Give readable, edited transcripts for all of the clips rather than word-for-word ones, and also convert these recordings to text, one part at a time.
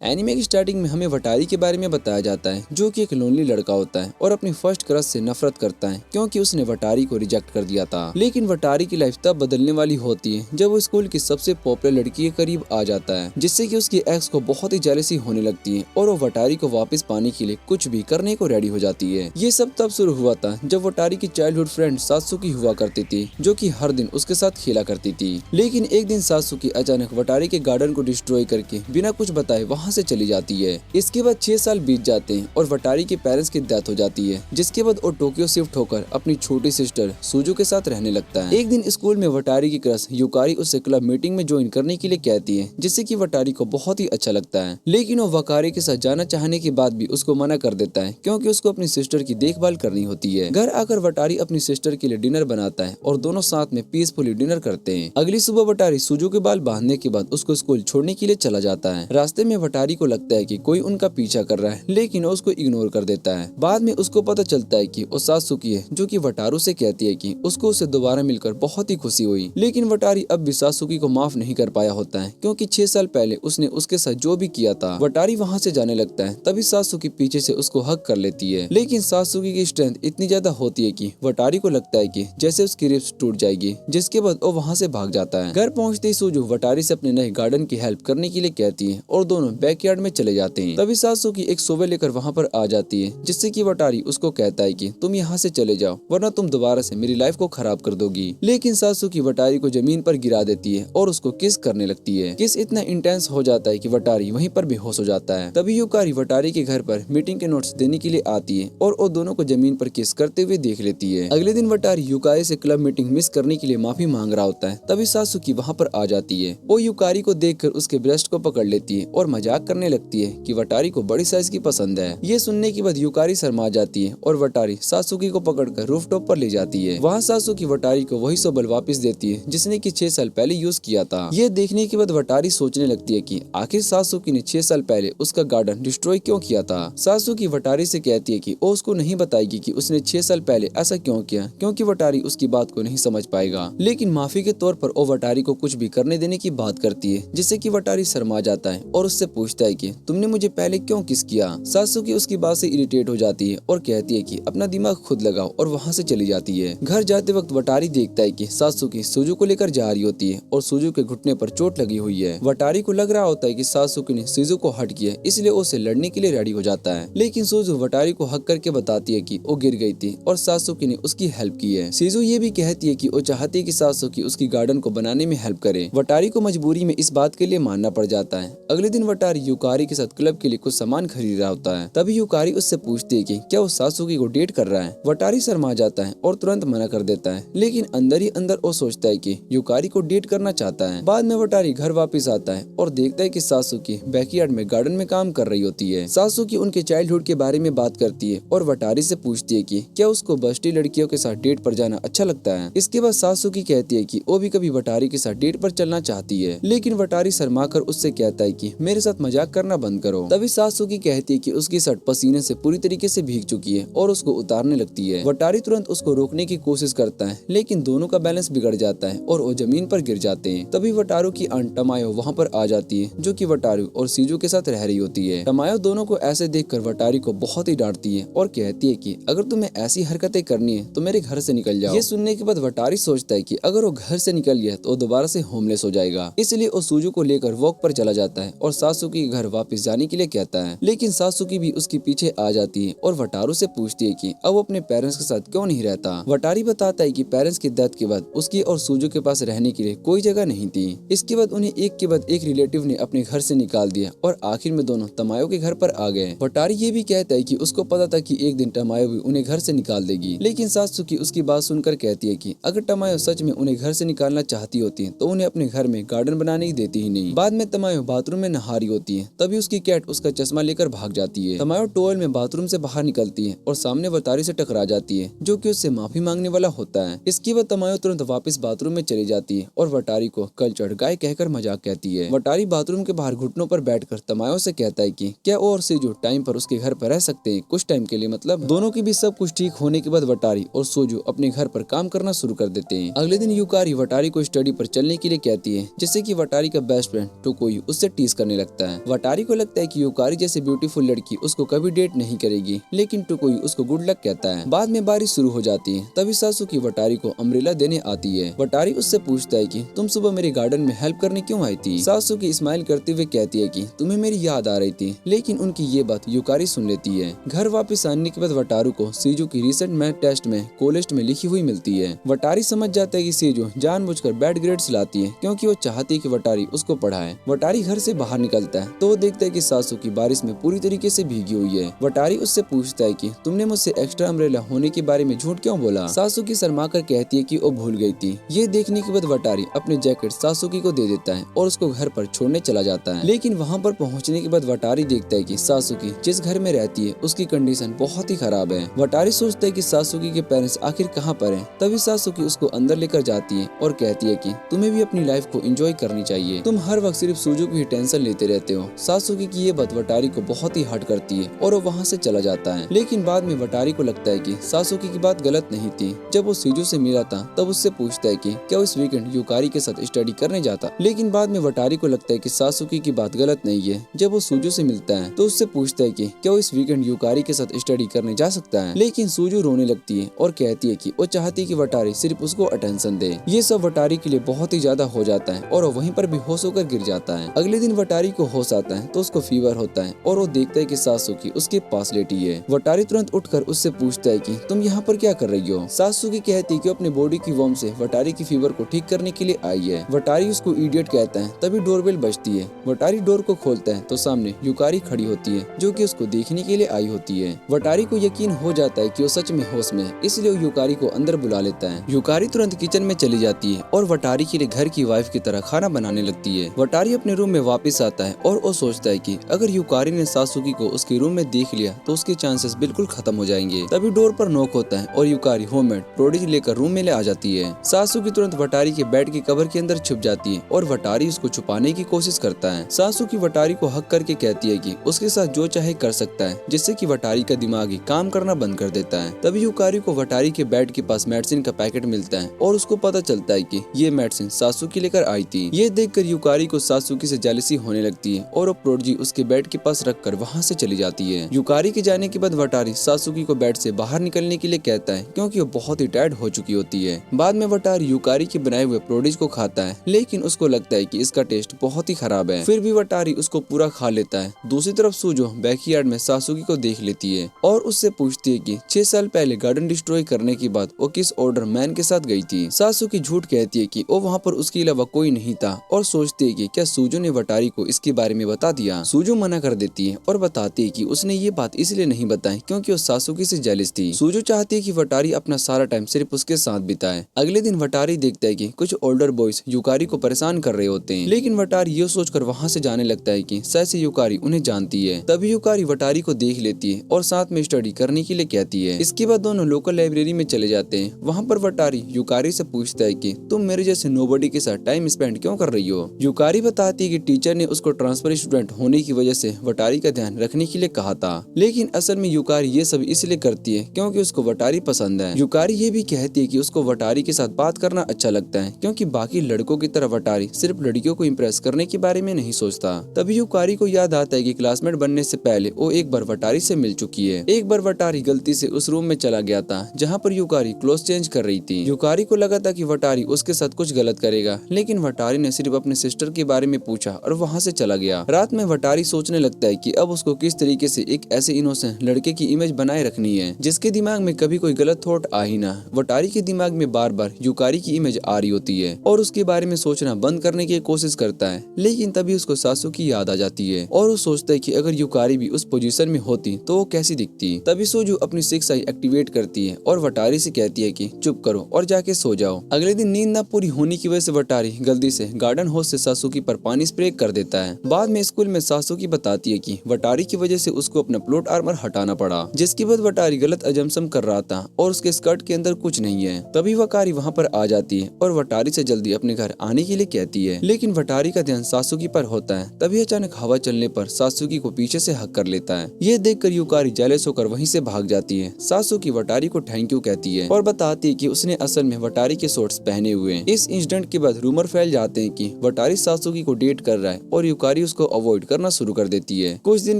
Anime की starting में हमें वटारी के बारे में बताया जाता है, जो कि एक लोनली लड़का होता है और अपनी फर्स्ट क्रश से नफरत करता है क्योंकि उसने वटारी को रिजेक्ट कर दिया था। लेकिन वटारी की लाइफ तब बदलने वाली होती है जब वो स्कूल की सबसे पॉपुलर लड़की के करीब आ जाता है, जिससे कि उसकी एक्स को बहुत ही जेलसी होने लगती है और वो वटारी को वापस पाने के लिए कुछ भी करने को रेडी हो जाती है। ये सब तब शुरू हुआ था जब वटारी की चाइल्डहुड फ्रेंड सात्सुकी हुआ करती थी, जो कि हर दिन उसके साथ खेला करती थी। लेकिन एक दिन सात्सुकी अचानक वटारी के गार्डन को डिस्ट्रॉय करके बिना कुछ बताए वहाँ से चली जाती है। इसके बाद 6 साल बीत जाते हैं और वटारी के पेरेंट्स की डेथ हो जाती है, जिसके बाद वो टोक्यो शिफ्ट होकर अपनी छोटी सिस्टर सुजू के साथ रहने लगता है। एक दिन स्कूल में वटारी की क्रश युकारी उससे क्लब मीटिंग में ज्वाइन करने के लिए कहती है, जिससे कि वटारी को बहुत ही अच्छा लगता है। लेकिन वो वकारी के साथ जाना चाहने के बाद भी उसको मना कर देता है क्योंकि उसको अपनी सिस्टर की देखभाल करनी होती है। घर आकर वटारी अपनी सिस्टर के लिए डिनर बनाता है और दोनों साथ में पीसफुली डिनर करते हैं। अगली सुबह वटारी सुजू के बाल बांधने के बाद उसको स्कूल छोड़ने के लिए चला जाता है। रास्ते में वटारी को लगता है कि कोई उनका पीछा कर रहा है, लेकिन वो उसको इग्नोर कर देता है। बाद में उसको पता चलता है कि वो सात्सुकी है, जो कि वटारू से कहती है कि उसको उससे दोबारा मिलकर बहुत ही खुशी हुई। लेकिन वटारी अब भी सात्सुकी को माफ नहीं कर पाया होता है क्योंकि 6 साल पहले उसने उसके साथ जो भी किया था। वटारी वहाँ से जाने लगता है, तभी सात्सुकी पीछे से उसको हक कर लेती है। लेकिन सात्सुकी की स्ट्रेंथ इतनी ज्यादा होती है कि वटारी को लगता है कि जैसे उसकी रिब्स टूट जाएगी, जिसके बाद वो वहाँ से भाग जाता है। घर पहुँचते ही सुजू वटारी से अपने नए गार्डन की हेल्प करने के लिए कहती है और दोनों बैकयार्ड में चले जाते हैं। तभी सात्सुकी एक शोवेल लेकर वहाँ पर आ जाती है, जिससे कि वटारी उसको कहता है कि तुम यहाँ से चले जाओ वरना तुम दोबारा से मेरी लाइफ को खराब कर दोगी। लेकिन सात्सुकी वटारी को जमीन पर गिरा देती है और उसको किस करने लगती है। किस इतना इंटेंस हो जाता है कि वटारी वहीं पर बेहोश हो जाता है। तभी युकारी वटारी के घर पर मीटिंग के नोट्स देने के लिए आती है और वो दोनों को जमीन पर किस करते हुए देख लेती है। अगले दिन वटारी युकारी से क्लब मीटिंग मिस करने के लिए माफी मांग रहा होता है, तभी सात्सुकी वहाँ पर आ जाती है। वो युकारी को देखकर उसके ब्रेस्ट को पकड़ लेती है और मजाक करने लगती है कि वटारी को बड़ी साइज की पसंद है। ये सुनने के बाद युकारी शर्मा जाती है और वटारी सात्सुकी को पकड़कर रूफटॉप पर ले जाती है। वहाँ सात्सुकी वटारी को वही शोवेल वापस देती है जिसने कि 6 साल पहले यूज किया था। ये देखने के बाद वटारी सोचने लगती है कि आखिर सात्सुकी ने 6 साल पहले उसका गार्डन डिस्ट्रॉय क्यों किया था। सात्सुकी वटारी से कहती है कि वो उसको नहीं बताएगी कि उसने 6 साल पहले ऐसा क्यों किया, क्योंकि वटारी उसकी बात को नहीं समझ पाएगा। लेकिन माफी के तौर पर वो वटारी को कुछ भी करने देने की बात करती है, जिससे कि वटारी शर्मा जाता है और उससे पूछता है कि तुमने मुझे पहले क्यों किस किया। सात्सुकी उसकी बात से इरिटेट हो जाती है और कहती है कि अपना दिमाग खुद लगाओ और वहाँ से चली जाती है। घर जाते वक्त वटारी देखता है कि सात्सुकी सुजू को लेकर जा रही होती है और सुजू के घुटने पर चोट लगी हुई है। वटारी को लग रहा होता है कि सात्सुकी ने सुजू को हट किया, इसलिए उसे लड़ने के लिए रेडी हो जाता है। लेकिन सुजू वटारी को हक करके बताती है कि वो गिर गई थी और सात्सुकी ने उसकी हेल्प की है। सुजू ये भी कहती है कि वो चाहती है कि सात्सुकी उसकी गार्डन को बनाने में हेल्प करे। वटारी को मजबूरी में इस बात के लिए मानना पड़ जाता है। अगले दिन वटारी युकारी के साथ क्लब के लिए कुछ सामान खरीद रहा होता है, तभी युकारी उससे पूछती है कि क्या वो सात्सुकी को डेट कर रहा है। वटारी शर्मा जाता है और तुरंत मना कर देता है, लेकिन अंदर ही अंदर वो सोचता है कि युकारी को डेट करना चाहता है। बाद में वटारी घर वापस आता है और देखता है कि सात्सुकी बैकयार्ड में गार्डन में काम कर रही होती है। सात्सुकी उनके चाइल्डहुड के बारे में बात करती है और वटारी से पूछती है कि क्या उसको बस्ती लड़कियों के साथ डेट पर जाना अच्छा लगता है। इसके बाद सात्सुकी कहती है कि वो भी कभी वटारी के साथ डेट पर चलना चाहती है, लेकिन वटारी शर्मा कर उससे कहता है कि मेरे साथ मजाक करना बंद करो। तभी सात्सुकी कहती है कि उसकी शर्ट पसीने से पूरी तरीके से भीग चुकी है और उसको उतारने लगती है। वटारी तुरंत उसको रोकने की कोशिश करता है, लेकिन दोनों का बैलेंस बिगड़ जाता है और वो जमीन पर गिर जाते हैं। तभी वटारू की आंट टमायो वहाँ पर आ जाती है, जो कि वटारू और सीजू के साथ रह रही होती है। टमायो दोनों को ऐसे देखकर वटारी को बहुत ही डांटती है और कहती है कि अगर तुम्हें ऐसी हरकतें करनी है तो मेरे घर से निकल जाओ। ये सुनने के बाद वटारी सोचता है कि अगर वो घर से निकल गया तो दोबारा से होमलेस हो जाएगा, इसलिए वो सुजू को लेकर वॉक पर चला जाता है और सात्सुकी के घर वापस जाने के लिए कहता है। लेकिन सात्सुकी भी उसके पीछे आ जाती है और वटारू से पूछती है कि अब वो अपने पेरेंट्स के साथ क्यों नहीं रहता। वटारी बताता है कि पेरेंट्स की डेथ के बाद उसकी और सुजू के पास रहने के लिए कोई जगह नहीं थी। इसके बाद उन्हें एक के बाद एक रिलेटिव ने अपने घर से निकाल दिया और आखिर में दोनों टमायो के घर पर आ गए। वटारी ये भी कहता है कि उसको पता था कि एक दिन टमायो भी उन्हें घर से निकाल देगी, लेकिन सात्सुकी उसकी बात सुनकर कहती है कि अगर टमायो सच में उन्हें घर से निकालना चाहती होती तो उन्हें अपने घर में गार्डन बनाने ही देती ही नहीं। बाद में टमायो बाथरूम में नहा रही होती है, तभी उसकी कैट उसका चश्मा लेकर भाग जाती है। टमायो टॉवल में बाथरूम से बाहर निकलती है और सामने वटारी से टकरा जाती है, जो कि उससे माफी मांगने वाला होता है। इसके बाद टमायो तुरंत वापस बाथरूम में चली जाती है और वटारी को कल्चर्ड गाय कहकर मजाक कहती है। वटारी बाथरूम के बाहर घुटनों पर बैठकर टमायो से कहता है कि क्या वो और सीजू टाइम पर उसके घर पर रह सकते हैं, कुछ टाइम के लिए मतलब। दोनों की भी सब कुछ ठीक होने के बाद वटारी और सोजू अपने घर पर काम करना शुरू कर देते हैं। अगले दिन युकारी वटारी को स्टडी पर चलने के लिए कहती है, जिससे कि वटारी का बेस्ट फ्रेंड टोकोयू उससे टीज करने लगता है। वटारी को लगता है कि युकारी जैसे ब्यूटीफुल लड़की उसको कभी डेट नहीं करेगी, लेकिन टुकुई उसको गुड लक कहता है। बाद में बारिश शुरू हो जाती है, तभी सासुकी वटारी को अम्ब्रेला देने आती है। वटारी उससे पूछता है कि तुम सुबह मेरे गार्डन में हेल्प करने क्यों आई थी। सासुकी स्माइल करते हुए कहती है कि तुम्हें मेरी याद आ रही थी, लेकिन उनकी ये बात युकारी सुन लेती है। घर वापस आने के बाद वटारू को सीजू की रिसेंट मैथ टेस्ट में कोलिस्ट में लिखी हुई मिलती है। वटारी समझ जाता है कि सीजू जानबूझकर बैड ग्रेड्स लाती है क्योंकि वो चाहती है कि वटारी उसको पढ़ाए। वटारी घर से बाहर निकलता है तो वो देखता है कि सासुकी बारिश में पूरी तरीके से भीगी हुई है। वटारी उससे पूछता है कि तुमने मुझसे एक्स्ट्रा अम्ब्रेला होने के बारे में झूठ क्यों बोला। सासुकी शर्माकर कहती है कि वो भूल गई थी। ये देखने के बाद वटारी अपने जैकेट सासुकी को दे देता है और उसको घर पर छोड़ने चला जाता है। लेकिन वहाँ पर पहुँचने के बाद वटारी देखता है कि सासुकी जिस घर में रहती है उसकी कंडीशन बहुत ही खराब है। वटारी सोचता है कि सासुकी के पेरेंट्स आखिर कहाँ पर हैं। तभी सासुकी उसको अंदर लेकर जाती है और कहती है कि तुम्हें भी अपनी लाइफ को एंजॉय करनी चाहिए, तुम हर वक्त सिर्फ सूजू की ही टेंशन लेते रहते हो। सासुकी की ये बात वटारी को बहुत ही हर्ट करती है और वो वहाँ से चला जाता है। लेकिन बाद में वटारी को लगता है कि सासुकी की बात गलत नहीं थी। जब वो सीजू से मिला था तब उससे पूछता है कि क्या उस वीकेंड युकारी के साथ स्टडी करने जाता। लेकिन बाद में वटारी को लगता है कि सासुकी की बात गलत नहीं है। जब वो सूजू से मिलता है तो उससे पूछता है कि क्या वो इस वीकेंड युकारी के साथ स्टडी करने जा सकता है। लेकिन सूजू रोने लगती है और कहती है कि वो चाहती है कि वटारी सिर्फ उसको अटेंशन दे। ये सब वटारी के लिए बहुत ही ज्यादा हो जाता है और वो वहीं पर बेहोश होकर गिर जाता है। अगले दिन वटारी को होश आता है तो उसको फीवर होता है और वो देखता है कि सासुकी उसके पास लेटी है। वटारी तुरंत उठकर उससे पूछता है कि तुम यहाँ पर क्या कर रही हो। सासुकी कहती है कि अपने बॉडी की वॉर्म से वटारी की फीवर को ठीक करने के लिए आई है। वटारी उसको इडियट कहता है। तभी डोरबेल बजती है। वटारी डोर को खोलता है तो सामने युकारी खड़ी होती है जो कि उसको देखने के लिए आई होती है। वटारी को यकीन हो जाता है कि वो सच में होश में है, इसलिए वो युकारी को अंदर बुला लेता है। युकारी तुरंत किचन में चली जाती है और वटारी के लिए घर की वाइफ की तरह खाना बनाने लगती है। वटारी अपने रूम में वापस आता है और वो सोचता है कि अगर युकारी ने सासुकी को उसके रूम में देख लिया तो उसके चांसेस बिल्कुल खत्म हो जाएंगे। तभी डोर पर नॉक होता है और युकारी होममेड प्रोडिज लेकर रूम में ले आ जाती है। सासुकी तुरंत वटारी के बेड के कवर के अंदर छुप जाती है और वटारी उसको छुपाने की कोशिश करता है। सासुकी वटारी को हक करके कहती है कि उसके साथ जो चाहे कर सकता है, जिससे कि वटारी का दिमाग ही काम करना बंद कर देता है। तभी युकारी को वटारी के बेड के पास मेडिसिन का पैकेट मिलता है और उसको पता चलता है कि ये मेडिसिन सासुकी लेकर आई थी। ये देखकर युकारी को सासुकी से जेलसी होने लगती है और वो प्रोडिजी उसके बेड के पास रखकर वहाँ से चली जाती है। युकारी के जाने के बाद वटारी सासुकी को बेड से बाहर निकलने के लिए कहता है क्योंकि वो बहुत ही टायर्ड हो चुकी होती है। बाद में वटारी युकारी के बनाए हुए प्रोडिज को खाता है, लेकिन उसको लगता है कि इसका टेस्ट बहुत ही खराब है। फिर भी वटारी उसको पूरा खा लेता है। दूसरी तरफ सूजो बैकयार्ड में सासुकी को देख लेती है और उससे पूछती है कि 6 साल पहले गार्डन डिस्ट्रॉय करने के बाद वो किस ऑर्डर मैन के साथ गई थी। सासुकी झूठ कहती है कि वो वहाँ पर उसके अलावा कोई नहीं था और सोचती है कि क्या सूजो ने वटारी को इसके बारे में बता दिया। सूजो मना कर देती है और बताती है कि उसने ये बात इसलिए नहीं बताई क्योंकि वो सासुकी से जेलस थी। सूजो चाहती है कि वटारी अपना सारा टाइम सिर्फ उसके साथ बिताए। अगले दिन वटारी देखता है कि कुछ ओल्डर बॉयज युकारी को परेशान कर रहे होते हैं, लेकिन वटारी ये सोचकर वहाँ से जाने लगता है कि शायद से युकारी उन्हें जानती है। तभी युकारी वटारी को देख लेती है और साथ में स्टडी करने के लिए कहती है। इसके बाद दोनों लोकल लाइब्रेरी में चले जाते हैं। वहाँ पर वटारी युकारी से पूछता है कि तुम मेरे जैसे नोबडी के साथ टाइम स्पेंड क्यों कर रही हो। युकारी बताती है कि टीचर ने उसको ट्रांसफर स्टूडेंट होने की वजह से वटारी का ध्यान रखने के लिए कहा था, लेकिन असल में युकारी ये सब इसलिए करती है क्योंकि उसको वटारी पसंद है। युकारी ये भी कहती है कि उसको वटारी के साथ बात करना अच्छा लगता है क्योंकि बाकी लड़कों की तरह वटारी सिर्फ लड़कियों को इम्प्रेस करने के बारे में नहीं सोचता। तभी युकारी को याद आता है कि क्लासमेट बनने से पहले वो एक बार वटारी से मिल चुकी है। एक बार वटारी गलती से उस रूम में चला गया था जहाँ पर युकारी क्लोथ चेंज कर रही थी। युकारी को लगा था कि वटारी उसके साथ कुछ गलत करेगा, लेकिन वटारी ने सिर्फ अपने सिस्टर के बारे में पूछा और वहाँ से चला गया। रात में वटारी सोचने लगता है कि अब उसको किस तरीके से एक ऐसे इनोसेंट लड़के की इमेज बनाए रखनी है जिसके दिमाग में कभी कोई गलत थॉट आ ही ना। वटारी के दिमाग में बार बार युकारी की इमेज आ रही होती है और उसके बारे में सोचना बंद करने की कोशिश करता है, लेकिन तभी उसको सासू की याद आ जाती है और वो सोचता है कि अगर युकारी भी उस पोजीशन में होती तो वो कैसी दिखती। तभी सूजू अपनी 6 आई एक्टिवेट करती है और वटारी से कहती है कि चुप करो और जाके सो जाओ। अगले दिन नींद न पूरी होने की वजह से वटारी गलती से गार्डन होज से सासुकी पर पानी स्प्रे कर देता है। बाद में स्कूल में सासुकी बताती है कि वटारी की वजह से उसको अपना प्लॉट आर्मर हटाना पड़ा, जिसके बाद वटारी गलत अजम्पशन कर रहा था और उसके स्कर्ट के अंदर कुछ नहीं है। तभी वकारी वहाँ पर आ जाती है और वटारी से जल्दी अपने घर आने के लिए कहती है, लेकिन वटारी का ध्यान सासुकी पर होता है। तभी अचानक हवा चलने पर सासुकी को पीछे से हक कर लेता है। ये देखकर युकारी जेलस होकर वहीं से भाग जाती है। सासुकी वटारी को थैंक यू कहती है और बताती है कि उसने असल में वटारी के शॉर्ट्स पहने हुए हैं। इस इंसिडेंट के बाद रूमर फैल जाते हैं कि वटारी सासुकी को डेट कर रहा है और युकारी वटारी उसको अवॉइड करना शुरू कर देती है। कुछ दिन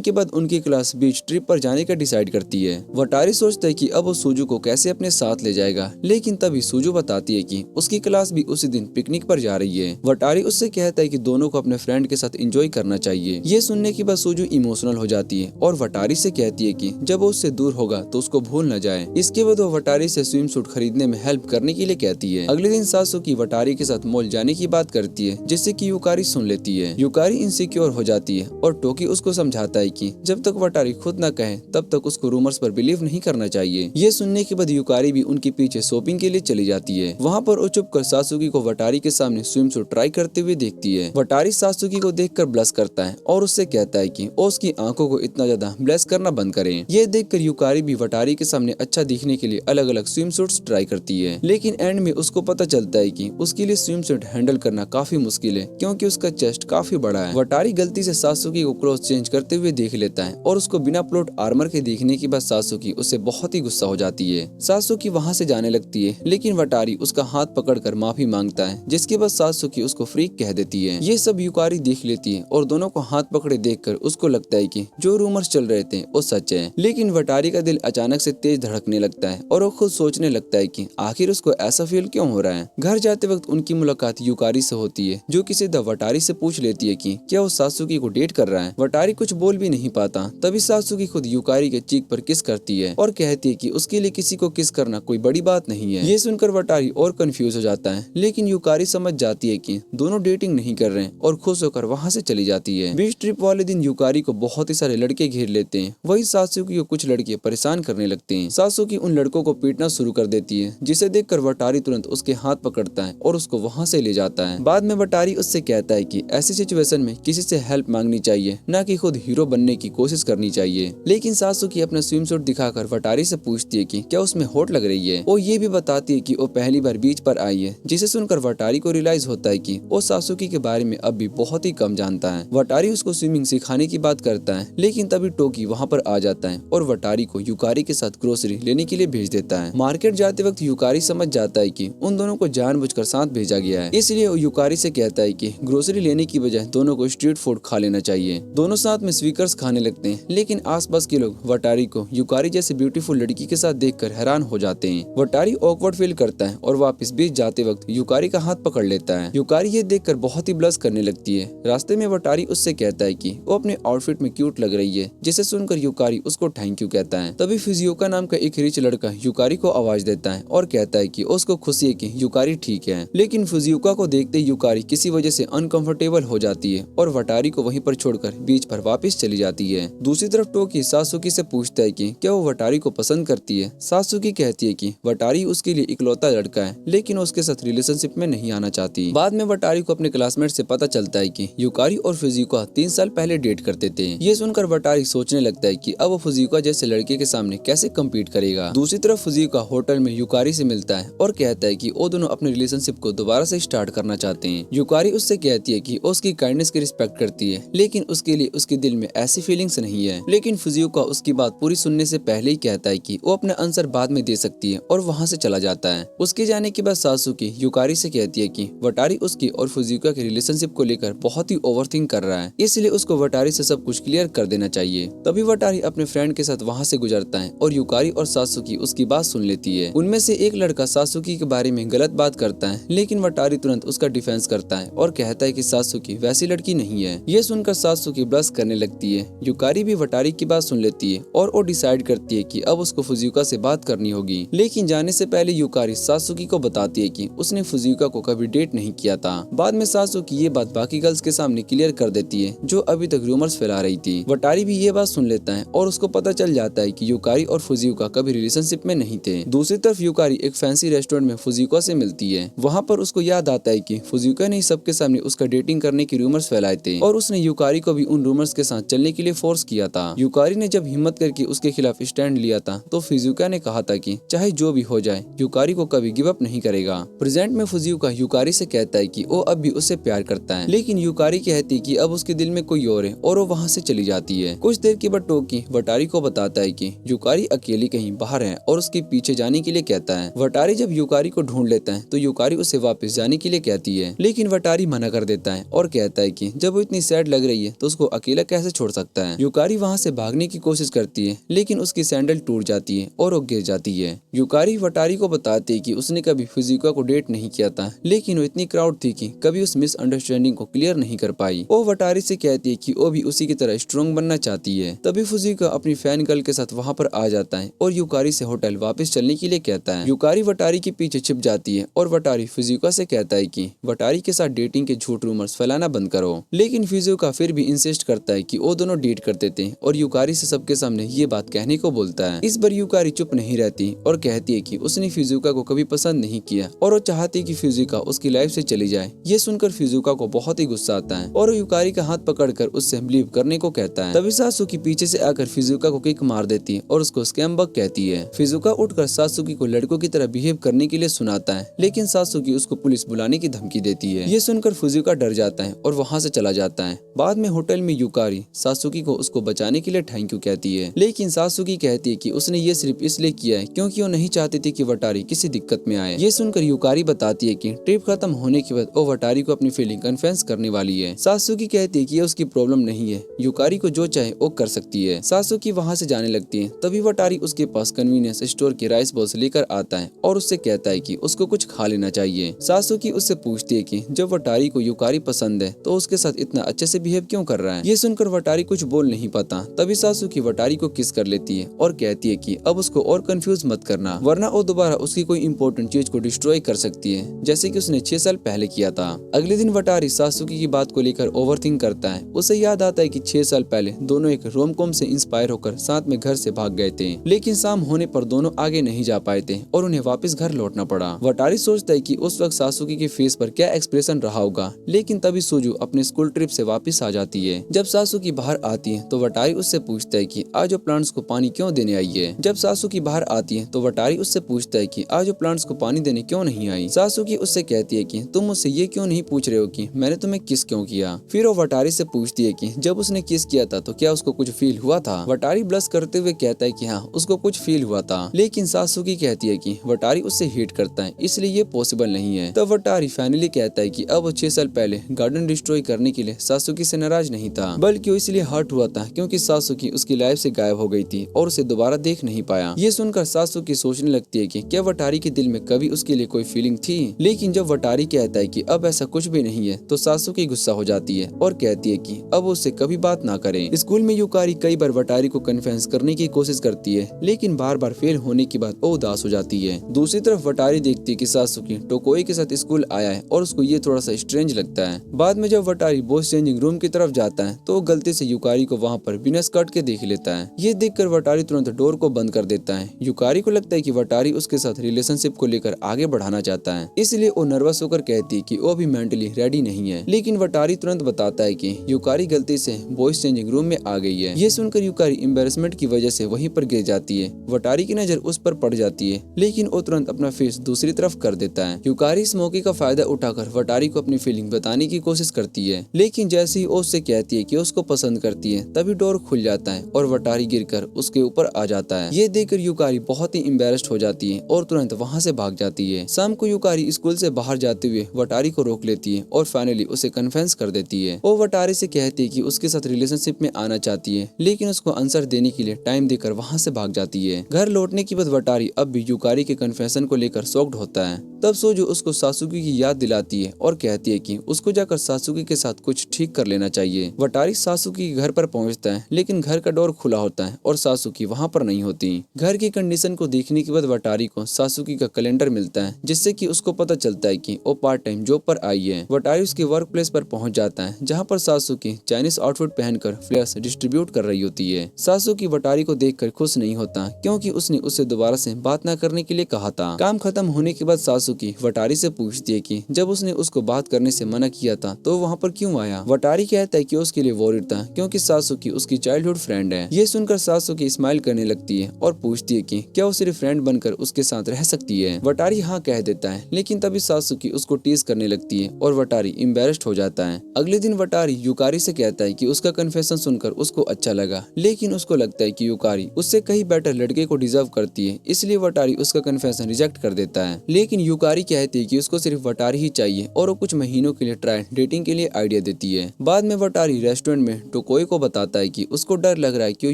के बाद उनकी क्लास बीच ट्रिप पर जाने का डिसाइड करती है। वटारी सोचता है कि अब वो सूजू को कैसे अपने साथ ले जाएगा, लेकिन तभी सूजू बताती है कि उसकी क्लास भी उसी दिन पिकनिक पर जा रही है। वटारी उससे कहता है कि दोनों को अपने फ्रेंड के साथ एंजॉय करना चाहिए। ये सुनने के बाद सूजू इमोशनल हो जाती है और वटारी से कहती है कि जब वो उससे दूर होगा तो उसको भूल न जाए। इसके बाद वो वटारी से स्विम सूट खरीदने में हेल्प करने के लिए कहती है। अगले दिन सासुकी वटारी के साथ मॉल जाने की बात करती है, जिससे कि युकारी सुन लेती है। युकारी इनसिक्योर हो जाती है और टोकी उसको समझाता है कि जब तक वटारी खुद न कहे तब तक उसको रूमर्स पर बिलीव नहीं करना चाहिए। ये सुनने के बाद युकारी भी उनके पीछे शॉपिंग के लिए चली जाती है। वहाँ पर वो चुप कर सासुकी को वटारी के सामने स्विम सूट ट्राई करते हुए देखती है। वटारी सासुकी को देखकर ब्लश करता है और उससे कहता है कि वो उसकी आंखों को इतना ज्यादा ब्लश करना बंद करें। ये देखकर युकारी भी वटारी के सामने अच्छा दिखने के लिए अलग अलग स्विम सूट्स ट्राई करती है, लेकिन एंड में उसको पता चलता है कि उसके लिए स्विम सूट हैंडल करना काफी मुश्किल है क्योंकि उसका चेस्ट काफी बड़ा है। वटारी गलती से सासुकी को क्लोथ चेंज करते हुए देख लेता है और उसको बिना प्लॉट आर्मर के देखने के बाद सासुकी उससे बहुत ही गुस्सा हो जाती है। सासुकी वहाँ से जाने लगती है, लेकिन वटारी उसका हाथ पकड़कर माफी मांगता है, जिसके बाद सासुकी उसको फ्रीक कह देती है। ये सब युकारी देख लेती है और दोनों को हाथ पकड़े देखकर उसको लगता है कि जो रूमर्स चल रहे थे वो सच है। लेकिन वटारी का दिल अचानक से तेज धड़कने लगता है और वो खुद सोचने लगता है कि आखिर उसको ऐसा फील क्यों हो रहा है। घर जाते वक्त उनकी मुलाकात युकारी से होती है, जो कि सीधा वटारी से पूछ लेती है कि क्या वो सासुकी को डेट कर रहा है। वटारी कुछ बोल भी नहीं पाता, तभी सासुकी खुद युकारी के चीक पर किस करती है और कहती है कि उसके लिए किसी को किस करना कोई बड़ी बात नहीं है। ये सुनकर वटारी और कंफ्यूज हो जाता है, लेकिन युकारी समझ जाती है कि दोनों डेटिंग नहीं कर रहे हैं और खुश होकर वहाँ से चली जाती है। बीच ट्रिप वाले दिन युकारी को बहुत ही सारे लड़के घेर लेते हैं। वही सासुकी को कुछ लड़के परेशान करने लगते हैं। सासुकी उन लड़कों को पीटना शुरू कर देती है, जिसे देखकर वटारी तुरंत उसके हाथ पकड़ता है और उसको वहाँ से ले जाता है। बाद में वटारी उससे कहता है कि ऐसी सिचुएशन में किसी से हेल्प मांगनी चाहिए, न कि खुद हीरो बनने की कोशिश करनी चाहिए। लेकिन सासुकी अपना स्विम सूट दिखाकर वटारी से पूछती है कि क्या उसमें हॉट लग रही है। वो ये भी बताती है कि वो पहली बार बीच पर आई है, जिसे सुनकर वटारी को रियलाइज होता है कि वो सासुकी के बारे में अब भी बहुत ही कम जानता है। वटारी उसको स्विमिंग सिखाने की बात करता है, लेकिन तभी टोकी वहाँ पर आ जाता है और वटारी को युकारी के साथ ग्रोसरी लेने के लिए भेज देता है। मार्केट जाते वक्त युकारी समझ जाता है कि उन दोनों को जानबूझकर साथ भेजा गया है, इसलिए वो युकारी से कहता है कि ग्रोसरी लेने की बजाय दोनों को स्ट्रीट फूड खा लेना चाहिए। दोनों साथ में स्वीकर्स खाने लगते हैं, लेकिन आसपास के लोग वटारी को युकारी जैसे ब्यूटीफुल लड़की के साथ देखकर हैरान हो जाते हैं। वटारी ऑकवर्ड फील करता है और वापस बीच जाते वक्त युकारी का हाथ पकड़ लेता है। युकारी ये देखकर बहुत ही ब्लश करने लगती है। रास्ते में वटारी उससे कहता है कि वो अपने आउटफिट में क्यूट लग रही है, जिसे सुनकर युकारी उसको थैंक यू कहता है। तभी फिजियोका नाम का एक रिच लड़का युकारी को आवाज देता है और कहता है कि उसको खुशी है कि युकारी ठीक है। लेकिन फिजियोका को देखते युकारी किसी वजह से अनकंफर्टेबल हो जाती है और वटारी को वहीं पर छोड़कर बीच पर वापस चली जाती है। दूसरी तरफ टोकी सासुकी से पूछता है कि क्या वो वटारी को पसंद करती है। सासुकी कहती है कि वटारी उसके लिए इकलौता लड़का है, लेकिन उसके साथ रिलेशनशिप में नहीं आना चाहती। बाद में वटारी को अपने क्लासमेट से पता चलता है कि युकारी और फिजियोका 3 साल पहले डेट करते थे। ये सुनकर वटारी सोचने लगता है कि अब वो फिजियोका जैसे लड़के के सामने कैसे कम्पीट करेगा। दूसरी तरफ फिजियोका होटल में युकारी से मिलता है और कहता है कि वो दोनों अपने रिलेशनशिप को दोबारा से स्टार्ट करना चाहते हैं। युकारी उससे कहती है कि वो उसकी काइंडनेस की रिस्पेक्ट करती है, लेकिन उसके लिए उसके दिल में ऐसी फीलिंग्स नहीं है। लेकिन फिजियोका उसकी बात पूरी सुनने से पहले ही कहता है कि वो अपना आंसर बाद में दे सकती है और वहाँ से चला जाता है। उसके जाने के बाद सासुकी युकारी से कहती है कि वटारी उसकी और फिजियोका के रिलेशनशिप को लेकर बहुत ही ओवरथिंक कर रहा है, इसलिए उसको वटारी से सब कुछ क्लियर कर देना चाहिए। तभी वटारी अपने फ्रेंड के साथ वहाँ से गुजरता है और युकारी और सासुकी उसकी बात सुन लेती है। उनमें से एक लड़का सासुकी के बारे में गलत बात करता है, लेकिन वटारी तुरंत उसका डिफेंस करता है और कहता है कि सासुकी वैसी लड़की नहीं है। ये सुनकर सासुकी ब्लश करने लगती है। युकारी भी वटारी की बात सुन लेती है और वो डिसाइड करती है कि अब उसको फिजियोका से बात करनी होगी। लेकिन जाने से पहले युकारी सासुकी को बताती है कि उसने फिजियोका को कभी डेट नहीं किया था। बाद में सासुकी ये बात बाकी गर्ल्स के सामने क्लियर कर देती है, जो अभी तक रूमर्स फैला रही थी। वटारी भी ये बात सुन लेता है और उसको पता चल जाता है कि युकारी और फिजियोका कभी रिलेशनशिप में नहीं थे। दूसरी तरफ युकारी एक फैंसी रेस्टोरेंट में फिजियोका से मिलती है। वहाँ पर उसको याद आता है कि फिजियोका ने सबके सामने उसका डेटिंग करने की रूमर्स फैलाए थे और उसने युकारी को भी उन रूमर्स के साथ चलने के लिए फोर्स किया था। युकारी ने जब हिम्मत करके उसके खिलाफ स्टैंड लिया था तो फिजियोका ने कहा था कि चाहे जो भी हो जाए युकारी को कभी गिव अप नहीं करेगा। प्रेजेंट में फिजियोका युकारी से कहता है कि वो अब भी उससे प्यार करता है, लेकिन युकारी कहती है कि अब उसके दिल में कोई और है और वो वहाँ से चली जाती है। कुछ देर के बाद टोकी वटारी को बताता है कि युकारी अकेली कहीं बाहर है और उसके पीछे जाने के लिए कहता है। वटारी जब युकारी को ढूंढ लेता है तो युकारी उसे वापस जाने के लिए कहती है, लेकिन वटारी मना कर देता है और कहता है कि जब जब वो इतनी सैड लग रही है तो उसको अकेला कैसे छोड़ सकता है। युकारी वहाँ से भागने की कोशिश करती है लेकिन उसकी सैंडल टूट जाती है और वो गिर जाती है। युकारी वटारी को बताती है कि उसने कभी फुजिका को डेट नहीं किया था, लेकिन वो इतनी क्राउड थी कि कभी उस मिसअंडरस्टैंडिंग को क्लियर नहीं कर पाई। वो वटारी से कहती है कि वो भी उसी की तरह स्ट्रॉन्ग बनना चाहती है। तभी फुजिका अपनी फैन गर्ल के साथ वहाँ पर आ जाता है और युकारी से होटल वापस चलने के लिए कहता है। युकारी वटारी के पीछे छिप जाती है और वटारी फुजिका से कहता है कि वटारी के साथ डेटिंग के झूठ रूमर्स फैलाना बंद करो, लेकिन फुजिका फिर भी इंसिस्ट करता है कि वो दोनों डेट करते थे और युकारी से सबके सामने ये बात कहने को बोलता है। इस बार युकारी चुप नहीं रहती और कहती है कि उसने फुजिका को कभी पसंद नहीं किया और वो चाहती कि फुजिका उसकी लाइफ से चली जाए। ये सुनकर फुजिका को बहुत ही गुस्सा आता है और वो युकारी का हाथ पकड़कर उससे बिलीव करने को कहता है। तभी सासुकी पीछे से आकर फुजिका को किक मार देती है और उसको स्कैम बग कहती है। फुजिका उठकर सासुकी को लड़कों की तरह बिहेव करने के लिए सुनाता है, लेकिन सासुकी उसको पुलिस बुलाने की धमकी देती है। ये सुनकर फुजिका डर जाता है और वहाँ से चला जाता है। बाद में होटल में युकारी सासुकी को उसको बचाने के लिए थैंक यू कहती है, लेकिन सासुकी कहती है कि उसने ये सिर्फ इसलिए किया है क्योंकि वो नहीं चाहती थी कि वटारी किसी दिक्कत में आए। ये सुनकर युकारी बताती है कि ट्रिप खत्म होने के बाद वो वटारी को अपनी फीलिंग कन्फेस करने वाली है। सासुकी कहती है कि ये उसकी प्रॉब्लम नहीं है, युकारी को जो चाहे वो कर सकती है। सासुकी वहाँ से जाने लगती है। तभी वटारी उसके पास कन्वीनियंस स्टोर के राइस बॉल्स लेकर आता है और उससे कहता है कि उसको कुछ खा लेना चाहिए। सासुकी उससे पूछती है कि जब वटारी को युकारी पसंद है तो उसके साथ इतना अच्छे से बिहेव क्यों कर रहा है। ये सुनकर वटारी कुछ बोल नहीं पाता। तभी सासुकी वटारी को किस कर लेती है और कहती है कि अब उसको और कंफ्यूज मत करना, वरना वो दोबारा उसकी कोई इंपॉर्टेंट चीज को डिस्ट्रॉय कर सकती है, जैसे कि उसने 6 साल पहले किया था। अगले दिन वटारी सासुकी की बात को लेकर ओवरथिंक करता है। उसे याद आता है कि 6 साल पहले दोनों एक रोमकॉम से इंस्पायर होकर साथ में घर से भाग गए थे, लेकिन शाम होने पर दोनों आगे नहीं जा पाए थे और उन्हें वापस घर लौटना पड़ा। वटारी सोचता है कि उस वक्त सासुकी के फेस पर क्या एक्सप्रेशन रहा होगा, लेकिन तभी सुजू अपने स्कूल ट्रिप से वापस आ जाती है। जब सासुकी बाहर आती है तो वटारी उससे पूछता है कि आज वो प्लांट्स को पानी क्यों देने आई है। जब सासुकी बाहर आती है तो वटारी उससे पूछता है कि आज वो प्लांट्स को पानी देने क्यों नहीं आई। सासुकी उससे कहती है कि तुम मुझसे ये क्यों नहीं पूछ रहे हो कि मैंने तुम्हें किस क्यों किया। फिर वो वटारी से पूछती है कि जब उसने किस किया था तो क्या उसको कुछ फील हुआ था। वटारी ब्लश करते हुए कहता है कि हाँ, उसको कुछ फील हुआ था, लेकिन सासुकी कहती है कि वटारी उससे हेट करता है इसलिए ये पॉसिबल नहीं है। तब वटारी फाइनली कहता है कि अब वो 6 साल पहले गार्डन डिस्ट्रॉय करने के लिए सासुकी से नाराज नहीं था, बल्कि वो इसलिए हर्ट हुआ था क्योंकि सासुकी उसकी लाइफ से गायब हो गई थी और उसे दोबारा देख नहीं पाया। ये सुनकर सासुकी सोचने लगती है कि क्या वटारी के दिल में कभी उसके लिए कोई फीलिंग थी, लेकिन जब वटारी कहता है कि अब ऐसा कुछ भी नहीं है तो सासुकी गुस्सा हो जाती है और कहती है कि अब उससे कभी बात ना करें। स्कूल में युकारी कई बार वटारी को कन्फेस करने की कोशिश करती है, लेकिन बार बार फेल होने के बाद वो उदास हो जाती है। दूसरी तरफ वटारी देखती है कि सासुकी टोकोई के साथ स्कूल आया है और उसको ये थोड़ा सा स्ट्रेंज लगता है। बाद में जब वटारी बॉस चेंजिंग रूम की तरफ जाता है तो गलती से युकारी को वहाँ पर बिना स्कर्ट के देख लेता है। ये देखकर वटारी तुरंत डोर को बंद कर देता है। युकारी को लगता है कि वटारी उसके साथ रिलेशनशिप को लेकर आगे बढ़ाना चाहता है, इसलिए वो नर्वस होकर कहती है कि वो भी मेंटली रेडी नहीं है, लेकिन वटारी तुरंत बताता है कि युकारी गलती से बॉयज चेंजिंग रूम में आ गई है। ये सुनकर युकारी एम्बेरसमेंट की वजह से वहीं पर गिर जाती है। वटारी की नजर उस पर पड़ जाती है, लेकिन वो तुरंत अपना फेस दूसरी तरफ कर देता है। युकारी इस मौके का फायदा उठाकर वटारी को अपनी फीलिंग बताने की कोशिश करती है, लेकिन जैसे ही वो उससे कहती है कि उसको पसंद करती है तभी डोर खुल जाता है और वटारी गिरकर उसके ऊपर आ जाता है। ये देखकर युकारी बहुत ही एम्बेरस्ड हो जाती है और तुरंत वहाँ से भाग जाती है। शाम को युकारी स्कूल से बाहर जाते हुए वटारी को रोक लेती है और फाइनली उसे कन्फेस कर देती है। वो वटारी से कहती है कि उसके साथ रिलेशनशिप में आना चाहती है, लेकिन उसको आंसर देने के लिए टाइम देकर वहाँ से भाग जाती है। घर लौटने के बाद वटारी अब भी युकारी के कन्फेशन को लेकर शॉक्ड होता है। तब सोजू उसको सासुकी की याद दिलाती है और कहती है कि उसको जाकर सासुकी के साथ कुछ ठीक कर लेना चाहिए। वटारी सासुकी के घर पर पहुंचता है, लेकिन घर का डोर खुला होता है और सासुकी वहां पर नहीं होती। घर की कंडीशन को देखने के बाद वटारी को सासुकी का कैलेंडर मिलता है, जिससे कि उसको पता चलता है कि वो पार्ट टाइम जॉब पर आई है। वटारी उसके वर्क प्लेस पर पहुंच जाता है, जहाँ पर सासुकी चाइनीज आउटफिट पहनकर फ्लेयर्स डिस्ट्रीब्यूट कर रही होती है। सासुकी वटारी को देखकर खुश नहीं होता, क्योंकि उसने उससे दोबारा से बात न करने के लिए कहा था। काम खत्म होने के बाद सासुकी वटारी से पूछती है कि जब उसने उसको बात करने से मना किया था तो वहाँ पर क्यों आया। वटारी कहता है कि उसके लिए वॉरिड था, क्योंकि सासुकी उसकी चाइल्डहुड फ्रेंड है। ये सुनकर सासुकी स्माइल करने लगती है और पूछती है कि क्या वो सिर्फ फ्रेंड बनकर उसके साथ रह सकती है। वटारी हाँ कह देता है, लेकिन तभी सासुकी उसको टीज करने लगती है और वटारी एम्बेरस्ड हो जाता है। अगले दिन वटारी युकारी से कहता है कि उसका कन्फेशन सुनकर उसको अच्छा लगा, लेकिन उसको लगता है कि युकारी उससे कहीं बेटर लड़के को डिजर्व करती है, इसलिए वटारी उसका कन्फेशन रिजेक्ट कर देता है। लेकिन युकारी कहती है कि उसको सिर्फ वटारी ही चाहिए और वो कुछ महीनों के लिए ट्रायल डेटिंग के लिए आइडिया देती है। बाद में वटारी रेस्टोरेंट में टोकोई को बताता है कि उसको डर लग रहा है कि वो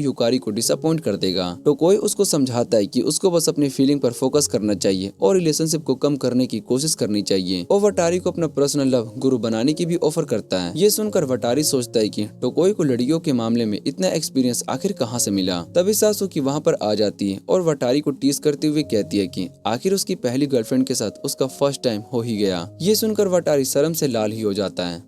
युकारी को डिसअपॉइंट कर देगा। टोकोई उसको समझाता है कि उसको बस अपनी फीलिंग पर फोकस करना चाहिए और रिलेशनशिप को कम करने की कोशिश करनी चाहिए और वटारी को अपना पर्सनल लव गुरु बनाने की भी ऑफर करता है। ये सुनकर वटारी सोचता है कि टोकोई को लड़कियों के मामले में इतना एक्सपीरियंस आखिर कहाँ से मिला। तभी सासुकी वहाँ पर आ जाती है और वटारी को टीज करते हुए कहती है कि आखिर उसकी पहली गर्लफ्रेंड के साथ उसका फर्स्ट टाइम हो ही गया। ये सुनकर वटारी शर्म से लाल ही हो जाता है।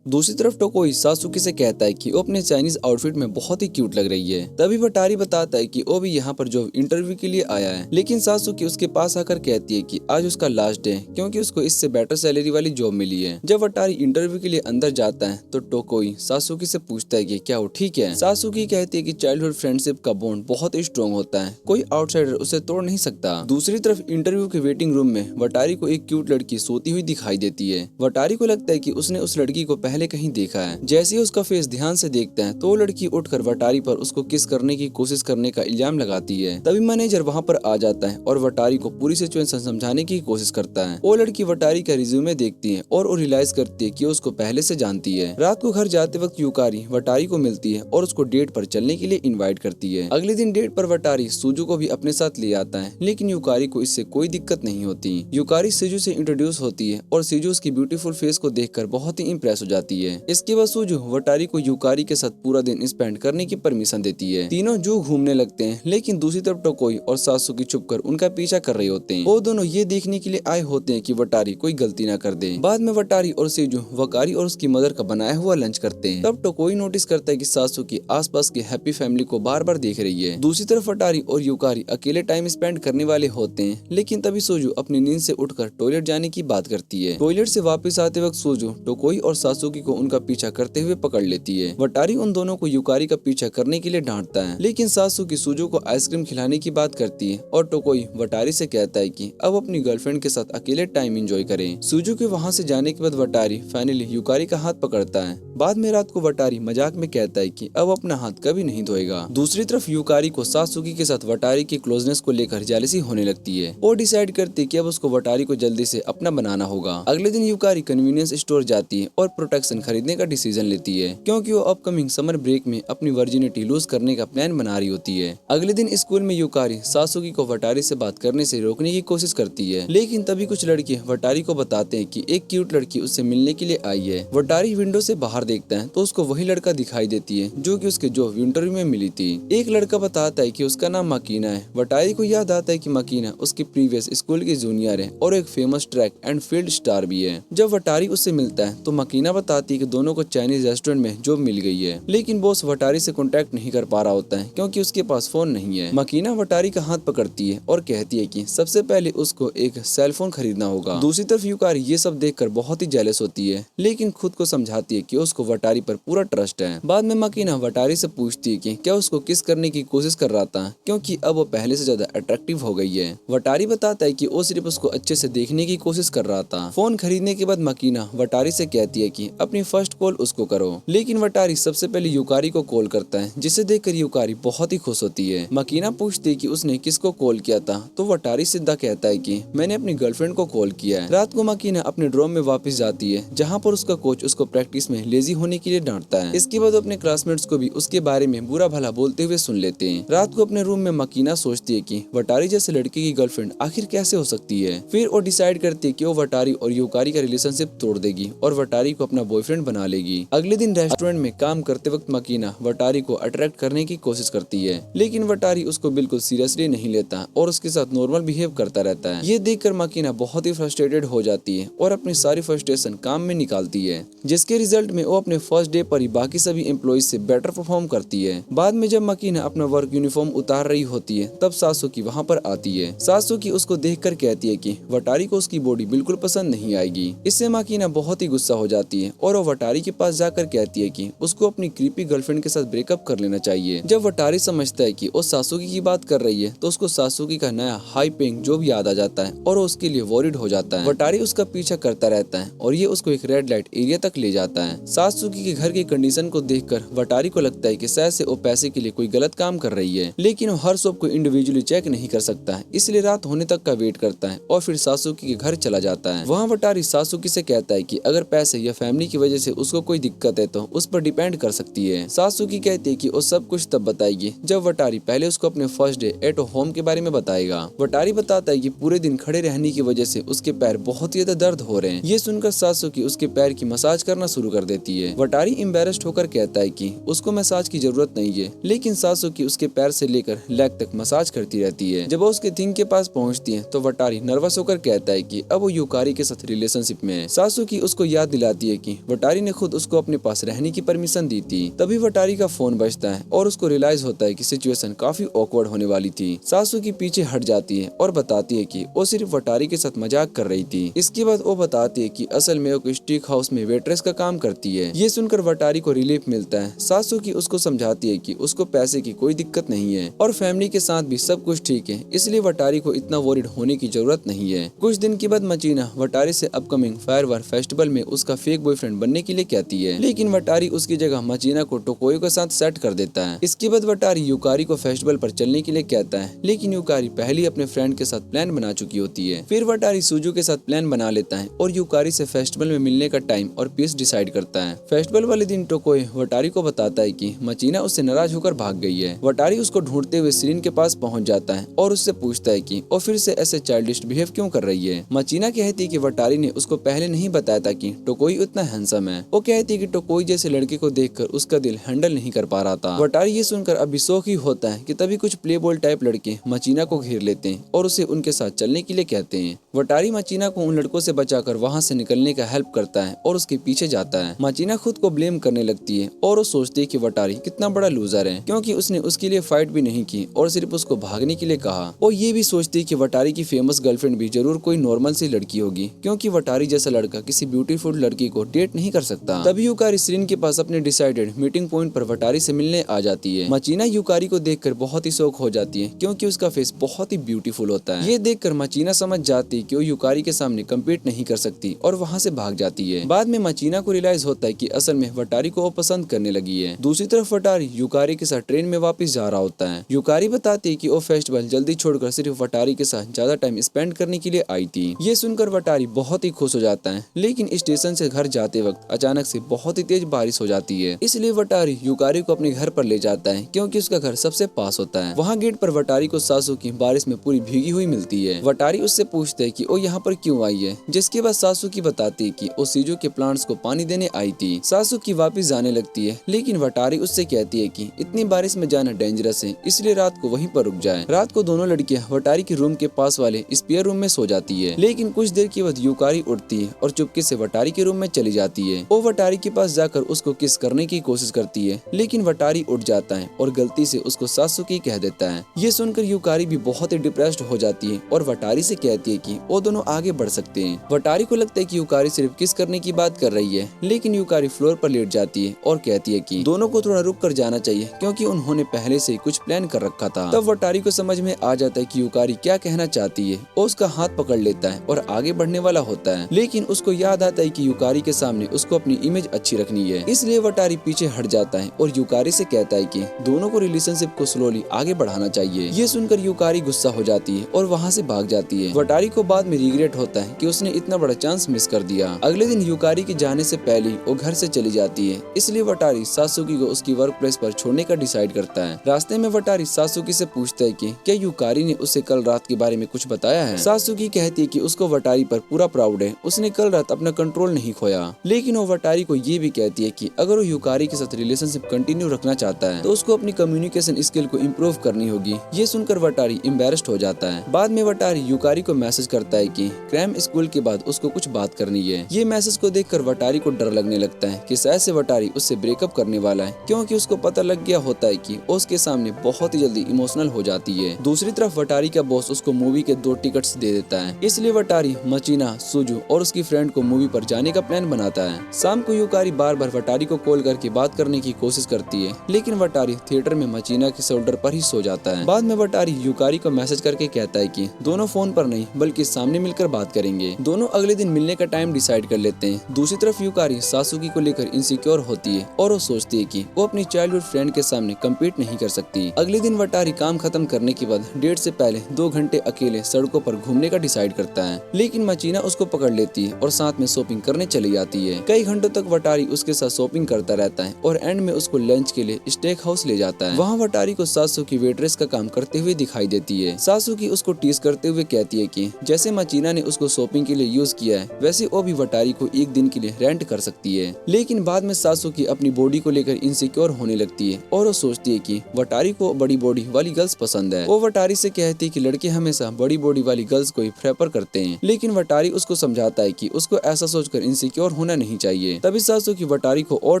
दूसरी तरफ टोकोई सासुकी से कहता है कि वो अपने चाइनीज आउटफिट में बहुत ही क्यूट लग रही है। तभी वटारी बताता है कि वो भी यहाँ पर जॉब इंटरव्यू के लिए आया है, लेकिन सासुकी उसके पास आकर कहती है कि आज उसका लास्ट डे है क्योंकि उसको इससे बेटर सैलरी वाली जॉब मिली है। जब वटारी इंटरव्यू के लिए अंदर जाता है तो टोकोई सासुकी से पूछता है कि क्या वो ठीक है। सासुकी कहती है कि चाइल्डहुड फ्रेंडशिप का बॉन्ड बहुत ही स्ट्रॉन्ग होता है, कोई आउटसाइडर उसे तोड़ नहीं सकता। दूसरी तरफ इंटरव्यू के वेटिंग रूम में वटारी को एक क्यूट लड़की सोती हुई दिखाई देती है। वटारी को लगता है कि उसने उस लड़की को पहले कहीं देखा है। जैसे ही उसका फेस ध्यान से देखता है तो वो लड़की उठकर वटारी पर उसको किस करने की कोशिश करने का इल्जाम लगाती है। तभी मैनेजर वहाँ पर आ जाता है और वटारी को पूरी सिचुएशन समझाने की कोशिश करता है। वो लड़की वटारी का रिज्यूमे देखती है और वो रियलाइज करती है कि उसको पहले से जानती है। रात को घर जाते वक्त युकारी वटारी को मिलती है और उसको डेट पर चलने के लिए इन्वाइट करती है। अगले दिन डेट पर वटारी सुजू को भी अपने साथ ले आता है, लेकिन युकारी को इससे कोई दिक्कत नहीं होती। युकारी सिजू से इंट्रोड्यूस होती है और सिजू उसकी ब्यूटीफुल फेस को देखकर बहुत ही इम्प्रेस हो जाती है। इसके बाद सुजू वटारी को युकारी के साथ पूरा दिन स्पेंड करने की परमिशन देती है। तीनों जू घूमने लगते हैं, लेकिन दूसरी तरफ टोकोई और सासुकी छुपकर उनका पीछा कर रहे होते हैं। वो दोनों ये देखने के लिए आए होते हैं कि वटारी कोई गलती ना कर दे। बाद में वटारी और सिजू वकारी और उसकी मदर का बनाया हुआ लंच करते हैं। तब टोकोई नोटिस करता है कि सासुकी आसपास की हैप्पी फैमिली को बार बार देख रही है। दूसरी तरफ वटारी और युकारी अकेले टाइम स्पेंड करने वाले होते हैं, लेकिन तभी सुजू अपनी नींद से उठकर टॉयलेट जाने की बात करती है। टॉयलेट से वापस आते वक्त सुजू टोकोई और सासुकी को उनका पीछा करते हुए पकड़ लेती है। वटारी उन दोनों को युकारी का पीछा करने के लिए डांटता है, लेकिन सासुकी सुजू को आइसक्रीम खिलाने की बात करती है और टोकोई वटारी से कहता है कि अब अपनी गर्लफ्रेंड के साथ अकेले टाइम एंजॉय करें। सुजू के वहाँ से जाने के बाद वटारी फाइनली युकारी का हाथ पकड़ता है। बाद में रात को वटारी मजाक में कहता है कि अब अपना हाथ कभी नहीं धोएगा। दूसरी तरफ युकारी को सासुकी के साथ वटारी की क्लोजनेस को लेकर जेलसी होने लगती है। वो डिसाइड करती है कि अब उसको वटारी को जल्दी से अपना बनाना होगा। अगले दिन युकारी कन्वीनियंस स्टोर जाती है और प्रोटेक्शन खरीदने का डिसीजन लेती है, क्योंकि वो अपकमिंग समर ब्रेक में अपनी वर्जिनिटी लूज करने का प्लान बना रही होती है। अगले दिन स्कूल में युकारी सासुकी को वटारी से बात करने से रोकने की कोशिश करती है, लेकिन तभी कुछ लड़के वटारी को बताते हैं कि एक क्यूट लड़की उससे मिलने के लिए आई है। वटारी विंडो से बाहर देखता है तो उसको वही लड़का दिखाई देती है जो कि उसके जॉब इंटरव्यू में मिली थी। एक लड़का बताता है कि उसका नाम मकीना है। वटारी को याद आता है कि मकीना उसकी प्रीवियस स्कूल की जूनियर है और एक famous track and field star भी है। जब वटारी उससे मिलता है तो मकीना बताती है कि दोनों को चाइनीज रेस्टोरेंट में जॉब मिल गई है, लेकिन बॉस वटारी से कांटेक्ट नहीं कर पा रहा होता है क्योंकि उसके पास फोन नहीं है। मकीना वटारी का हाथ पकड़ती है और कहती है कि सबसे पहले उसको एक सेल फोन खरीदना होगा। दूसरी तरफ युकारी ये सब देखकर बहुत ही जेलस होती है, लेकिन खुद को समझाती है कि उसको वटारी पर पूरा ट्रस्ट है। बाद में मकीना वटारी से पूछती है कि क्या उसको किस करने की कोशिश कर रहा था, क्योंकि अब वो पहले से ज्यादा अट्रैक्टिव हो गई है। वटारी बताता है कि वो सिर्फ उसको अच्छे से देखने की कोशिश कर रहा था। फोन खरीदने के बाद मकीना वटारी से कहती है कि अपनी फर्स्ट कॉल उसको करो, लेकिन वटारी सबसे पहले युकारी को कॉल करता है, जिसे देखकर युकारी बहुत ही खुश होती है। मकीना पूछती है कि उसने किसको कॉल किया था, तो वटारी सीधा कहता है कि मैंने अपनी गर्लफ्रेंड को कॉल किया है। रात को मकीना अपने ड्रॉम में वापस जाती है, जहाँ पर उसका कोच उसको प्रैक्टिस में लेजी होने के लिए डांटता है। इसके बाद अपने क्लासमेट्स को भी उसके बारे में बुरा भला बोलते हुए सुन लेते हैं। रात को अपने रूम में मकीना सोचती है कि वटारी जैसे लड़के की गर्लफ्रेंड आखिर कैसे हो सकती है। फिर वो डिसाइड करती है कि वो वटारी और युकारी का रिलेशनशिप तोड़ देगी और वटारी को अपना बॉयफ्रेंड बना लेगी। अगले दिन रेस्टोरेंट में काम करते वक्त मकीना वटारी को अट्रैक्ट करने की कोशिश करती है, लेकिन वटारी उसको बिल्कुल सीरियसली नहीं लेता और उसके साथ नॉर्मल बिहेव करता रहता है। ये देखकर मकीना बहुत ही फ्रस्ट्रेटेड हो जाती है और अपनी सारी फ्रस्ट्रेशन काम में निकालती है, जिसके रिजल्ट में वो अपने फर्स्ट डे पर ही बाकी सभी एम्प्लॉइज से बेटर परफॉर्म करती है। बाद में जब मकीना अपना वर्क यूनिफॉर्म उतार रही होती है तब सासुकी वहाँ पर आती है। सासुकी उसको देखकर कहती है कि वटारी को उसकी बॉडी बिल्कुल पसंद नहीं आएगी। इससे मकीना बहुत ही गुस्सा हो जाती है और वो वटारी के पास जाकर कहती है कि उसको अपनी क्रीपी गर्लफ्रेंड के साथ ब्रेकअप कर लेना चाहिए। जब वटारी समझता है कि वो सासुकी की बात कर रही है तो उसको सासुकी का नया हाई पेइंग जॉब याद आ जाता है और वो उसके लिए वॉरिड हो जाता है। वटारी उसका पीछा करता रहता है और ये उसको एक रेड लाइट एरिया तक ले जाता है। सासुकी के घर की कंडीशन को देखकर वटारी को लगता है कि शायद से वो पैसे के लिए कोई गलत काम कर रही है, लेकिन वो हर शॉप को इंडिविजुअली चेक नहीं कर सकता है, इसलिए रात होने तक का वेट करता है और फिर सासुकी के घर चला जाता है। वहाँ वटारी सासुकी से कहता है कि अगर पैसे या फैमिली की वजह से उसको कोई दिक्कत है तो उस पर डिपेंड कर सकती है। सासुकी कहती है कि वो सब कुछ तब बताएगी जब वटारी पहले उसको अपने फर्स्ट डे एट होम के बारे में बताएगा। वटारी बताता है कि पूरे दिन खड़े रहने की वजह से उसके पैर बहुत ही ज्यादा दर्द हो रहे हैं। ये सुनकर सासुकी उसके पैर की मसाज करना शुरू कर देती है। वटारी एम्बेरस्ड होकर कहता है कि उसको मसाज की जरूरत नहीं है, लेकिन सासुकी उसके पैर से लेकर लेग तक मसाज करती रहती है। जब वो उसके थिंग के पास पहुंचती है तो वटारी नर्वस होकर कहता है कि अब वो यूकारी के साथ रिलेशनशिप में है। सासुकी उसको याद दिलाती है कि वटारी ने खुद उसको अपने पास रहने की परमिशन दी थी। तभी वटारी का फोन बजता है और उसको रियलाइज होता है कि सिचुएशन काफी ऑकवर्ड होने वाली थी। सासुकी पीछे हट जाती है और बताती है कि वो सिर्फ वटारी के साथ मजाक कर रही थी। इसके बाद वो बताती है कि असल में वो स्टीक हाउस में वेट्रेस का काम करती है। ये सुनकर वटारी को रिलीफ मिलता है। सासुकी उसको समझाती है कि उसको पैसे की कोई दिक्कत नहीं है और फैमिली के साथ भी सब कुछ ठीक है, इसलिए वटारी को इतना वोरिड होने की जरूरत नहीं है। कुछ दिन के बाद मचीना वटारी से अपकमिंग फायरवर्क फेस्टिवल में उसका फेक बॉयफ्रेंड बनने के लिए कहती है, लेकिन वटारी उसकी जगह मचीना को टोकोयो के साथ सेट कर देता है। इसके बाद वटारी यूकारी को फेस्टिवल पर चलने के लिए कहता है, लेकिन यूकारी पहले ही अपने फ्रेंड के साथ प्लान बना चुकी होती है। फिर वटारी सुजू के साथ प्लान बना लेता है और यूकारी से फेस्टिवल में मिलने का टाइम और प्लेस डिसाइड करता है। फेस्टिवल वाले दिन टोकोयो वटारी को बताता है कि मचीना उससे नाराज होकर भाग गई है। वटारी उसको ढूंढते हुए सिरिन के पास पहुंच जाता है और उससे पूछता है कि वो फिर से ऐसे चाइल्डिश बिहेव क्यों कर रही है। मचीना कहती है कि वटारी ने उसको पहले नहीं बताया था कि टोकोई उतना हैंडसम है। वो कहती है कि टोकोई जैसे लड़के को देखकर उसका दिल हैंडल नहीं कर पा रहा था। वटारी ये सुनकर अभी शौक ही होता है कि तभी कुछ प्ले बॉय टाइप लड़के मचीना को घेर लेते हैं और उसे उनके साथ चलने के लिए कहते हैं। वटारी मचीना को उन लड़कों से बचाकर वहाँ से निकलने का हेल्प करता है और उसके पीछे जाता है। मचीना खुद को ब्लेम करने लगती है और वो सोचती है कि वटारी कितना बड़ा लूजर है, क्योंकि उसने उसके लिए फाइट भी नहीं की और सिर्फ उसको भागने के लिए कहा। और ये भी सोचती है कि वटारी की फेमस गर्लफ्रेंड भी जरूर कोई नॉर्मल सी लड़की होगी, क्योंकि वटारी जैसा लड़का किसी ब्यूटीफुल लड़की को डेट नहीं कर सकता। तभी यूकारी सिरिन के पास अपने डिसाइडेड मीटिंग पॉइंट पर वटारी से मिलने आ जाती है। मचीना यूकारी को देखकर बहुत ही शौक हो जाती है, क्योंकि उसका फेस बहुत ही ब्यूटीफुल होता है। ये देखकर मचीना समझ जाती है कि वो यूकारी के सामने कम्पीट नहीं कर सकती और वहाँ से भाग जाती है। बाद में मचीना को रियलाइज होता है कि असल में वटारी को वो पसंद करने लगी है। दूसरी तरफ वटारी यूकारी के साथ ट्रेन में वापस जा रहा होता है। यूकारी बताती है कि वो फेस्टिवल जल्दी छोड़कर सिर्फ वटारी के साथ ज्यादा टाइम स्पेंड करने के लिए आई थी। ये सुनकर वटारी बहुत ही खुश हो जाता है, लेकिन स्टेशन से घर जाते वक्त अचानक से बहुत ही तेज बारिश हो जाती है, इसलिए वटारी यूकारी को अपने घर पर ले जाता है, क्योंकि उसका घर सबसे पास होता है। वहाँ गेट पर वटारी को सासुकी बारिश में पूरी भीगी हुई मिलती है। वटारी उससे पूछते है कि वो यहाँ पर क्यों आई है, जिसके बाद सासुकी बताती है कि वो सीजू के प्लांट्स को पानी देने आई थी। सासुकी वापस जाने लगती है, लेकिन वटारी उससे कहती है कि इतनी बारिश में जाना डेंजरस है, इसलिए रात को वहीं पर रुक जाए। रात को दोनों लड़कियां वटारी के रूम के पास वाले स्पेयर रूम में सो जाती है, लेकिन कुछ देर के बाद यूकारी उठती है और चुपके से वटारी के रूम में चली जाती है। वो वटारी के पास जाकर उसको किस करने की कोशिश करती है, लेकिन वटारी उठ जाता है और गलती से उसको सासुकी कह देता है। ये सुनकर यूकारी भी बहुत ही डिप्रेस्ड हो जाती है और वटारी से कहती है कि वो दोनों आगे बढ़ सकते हैं। वटारी को लगता है कि यूकारी सिर्फ किस करने की बात कर रही है, लेकिन यूकारी फ्लोर पर लेट जाती है और कहती है कि दोनों को थोड़ा रुक कर जाना चाहिए, क्योंकि उन्होंने पहले से ही कुछ प्लान कर रखा था। तब वटारी को समझ में आ जाता है कि यूकारी क्या कहना चाहती है। वो उसका हाथ पकड़ लेता है और आगे बढ़ने वाला होता है, लेकिन उसको याद आता है कि यूकारी के सामने उसको अपनी इमेज अच्छी रखनी है, इसलिए वटारी पीछे हट जाता है और यूकारी से कहता है कि दोनों को रिलेशनशिप को स्लोली आगे बढ़ाना चाहिए। ये सुनकर यूकारी गुस्सा हो जाती है और वहाँ से भाग जाती है। वटारी को बाद में रिग्रेट होता है कि उसने इतना बड़ा चांस मिस कर दिया। अगले दिन यूकारी के जाने से पहले वो घर से चली जाती है, इसलिए वटारी सासुकी को उसकी वर्क प्लेस पर छोड़ने का डिसाइड करता है। रास्ते में वटारी सासुकी से पूछता है कि क्या यूकारी ने उससे कल रात के बारे में कुछ बताया है। सासुकी कहती है कि उसको वटारी पर पूरा प्राउड है, उसने कल रात अपना कंट्रोल नहीं खोया, लेकिन वो वटारी को ये भी कहती है कि अगर वो यूकारी के साथ रिलेशनशिप कंटिन्यू रखना चाहता है तो उसको अपनी कम्युनिकेशन स्किल को इम्प्रूव करनी होगी। ये सुनकर वटारी एम्बेरस्ड हो जाता है। बाद में वटारी यूकारी को मैसेज करता है कि क्रैम स्कूल के बाद उसको कुछ बात करनी है। ये मैसेज को देखकर वटारी को डर लगने लगता है कि शायद से वटारी उससे ब्रेकअप करने वाला है, क्योंकि उसको पता लग गया होता है कि उसके सामने बहुत ही जल्दी इमोशनल हो जाती है। दूसरी तरफ वटारी का बॉस उसको मूवी के 2 टिकट्स दे देता है, इसलिए वटारी मचीना, सुजू और उसकी फ्रेंड को मूवी पर जाने का प्लान बनाती बनाता है। शाम को यूकारी बार बार वटारी को कॉल करके बात करने की कोशिश करती है, लेकिन वटारी थिएटर में मचीना के शोल्डर पर ही सो जाता है। बाद में वटारी यूकारी को मैसेज करके कहता है कि दोनों फोन पर नहीं बल्कि सामने मिलकर बात करेंगे। दोनों अगले दिन मिलने का टाइम डिसाइड कर लेते हैं। दूसरी तरफ यूकारी सासुकी को लेकर इनसिक्योर होती है और वो सोचती है कि वो अपनी चाइल्डहुड फ्रेंड के सामने कम्पीट नहीं कर सकती। अगले दिन वटारी काम खत्म करने के बाद डेट से पहले 2 घंटे अकेले सड़कों पर घूमने का डिसाइड करता है, लेकिन मचीना उसको पकड़ लेती है और साथ में शॉपिंग करने चली जाती है। कई घंटों तक वटारी उसके साथ शॉपिंग करता रहता है और एंड में उसको लंच के लिए स्टेक हाउस ले जाता है। वहाँ वटारी को सासुकी वेट्रेस का काम करते हुए दिखाई देती है। सासुकी उसको टीज करते हुए कहती है कि जैसे मचीना ने उसको शॉपिंग के लिए यूज किया है वैसे वो भी वटारी को एक दिन के लिए रेंट कर सकती है। लेकिन बाद में सासुकी अपनी बॉडी को लेकर इनसिक्योर होने लगती है और वो सोचती है कि वटारी को बड़ी बॉडी वाली गर्ल्स पसंद है। वो वटारी से कहती है कि लड़के हमेशा बड़ी बॉडी वाली गर्ल्स को ही प्रेफर करते हैं, लेकिन वटारी उसको समझाता है कि उसको ऐसा सोचकर इनसिक्योर होना नहीं चाहिए। तभी सासुकी वटारी को और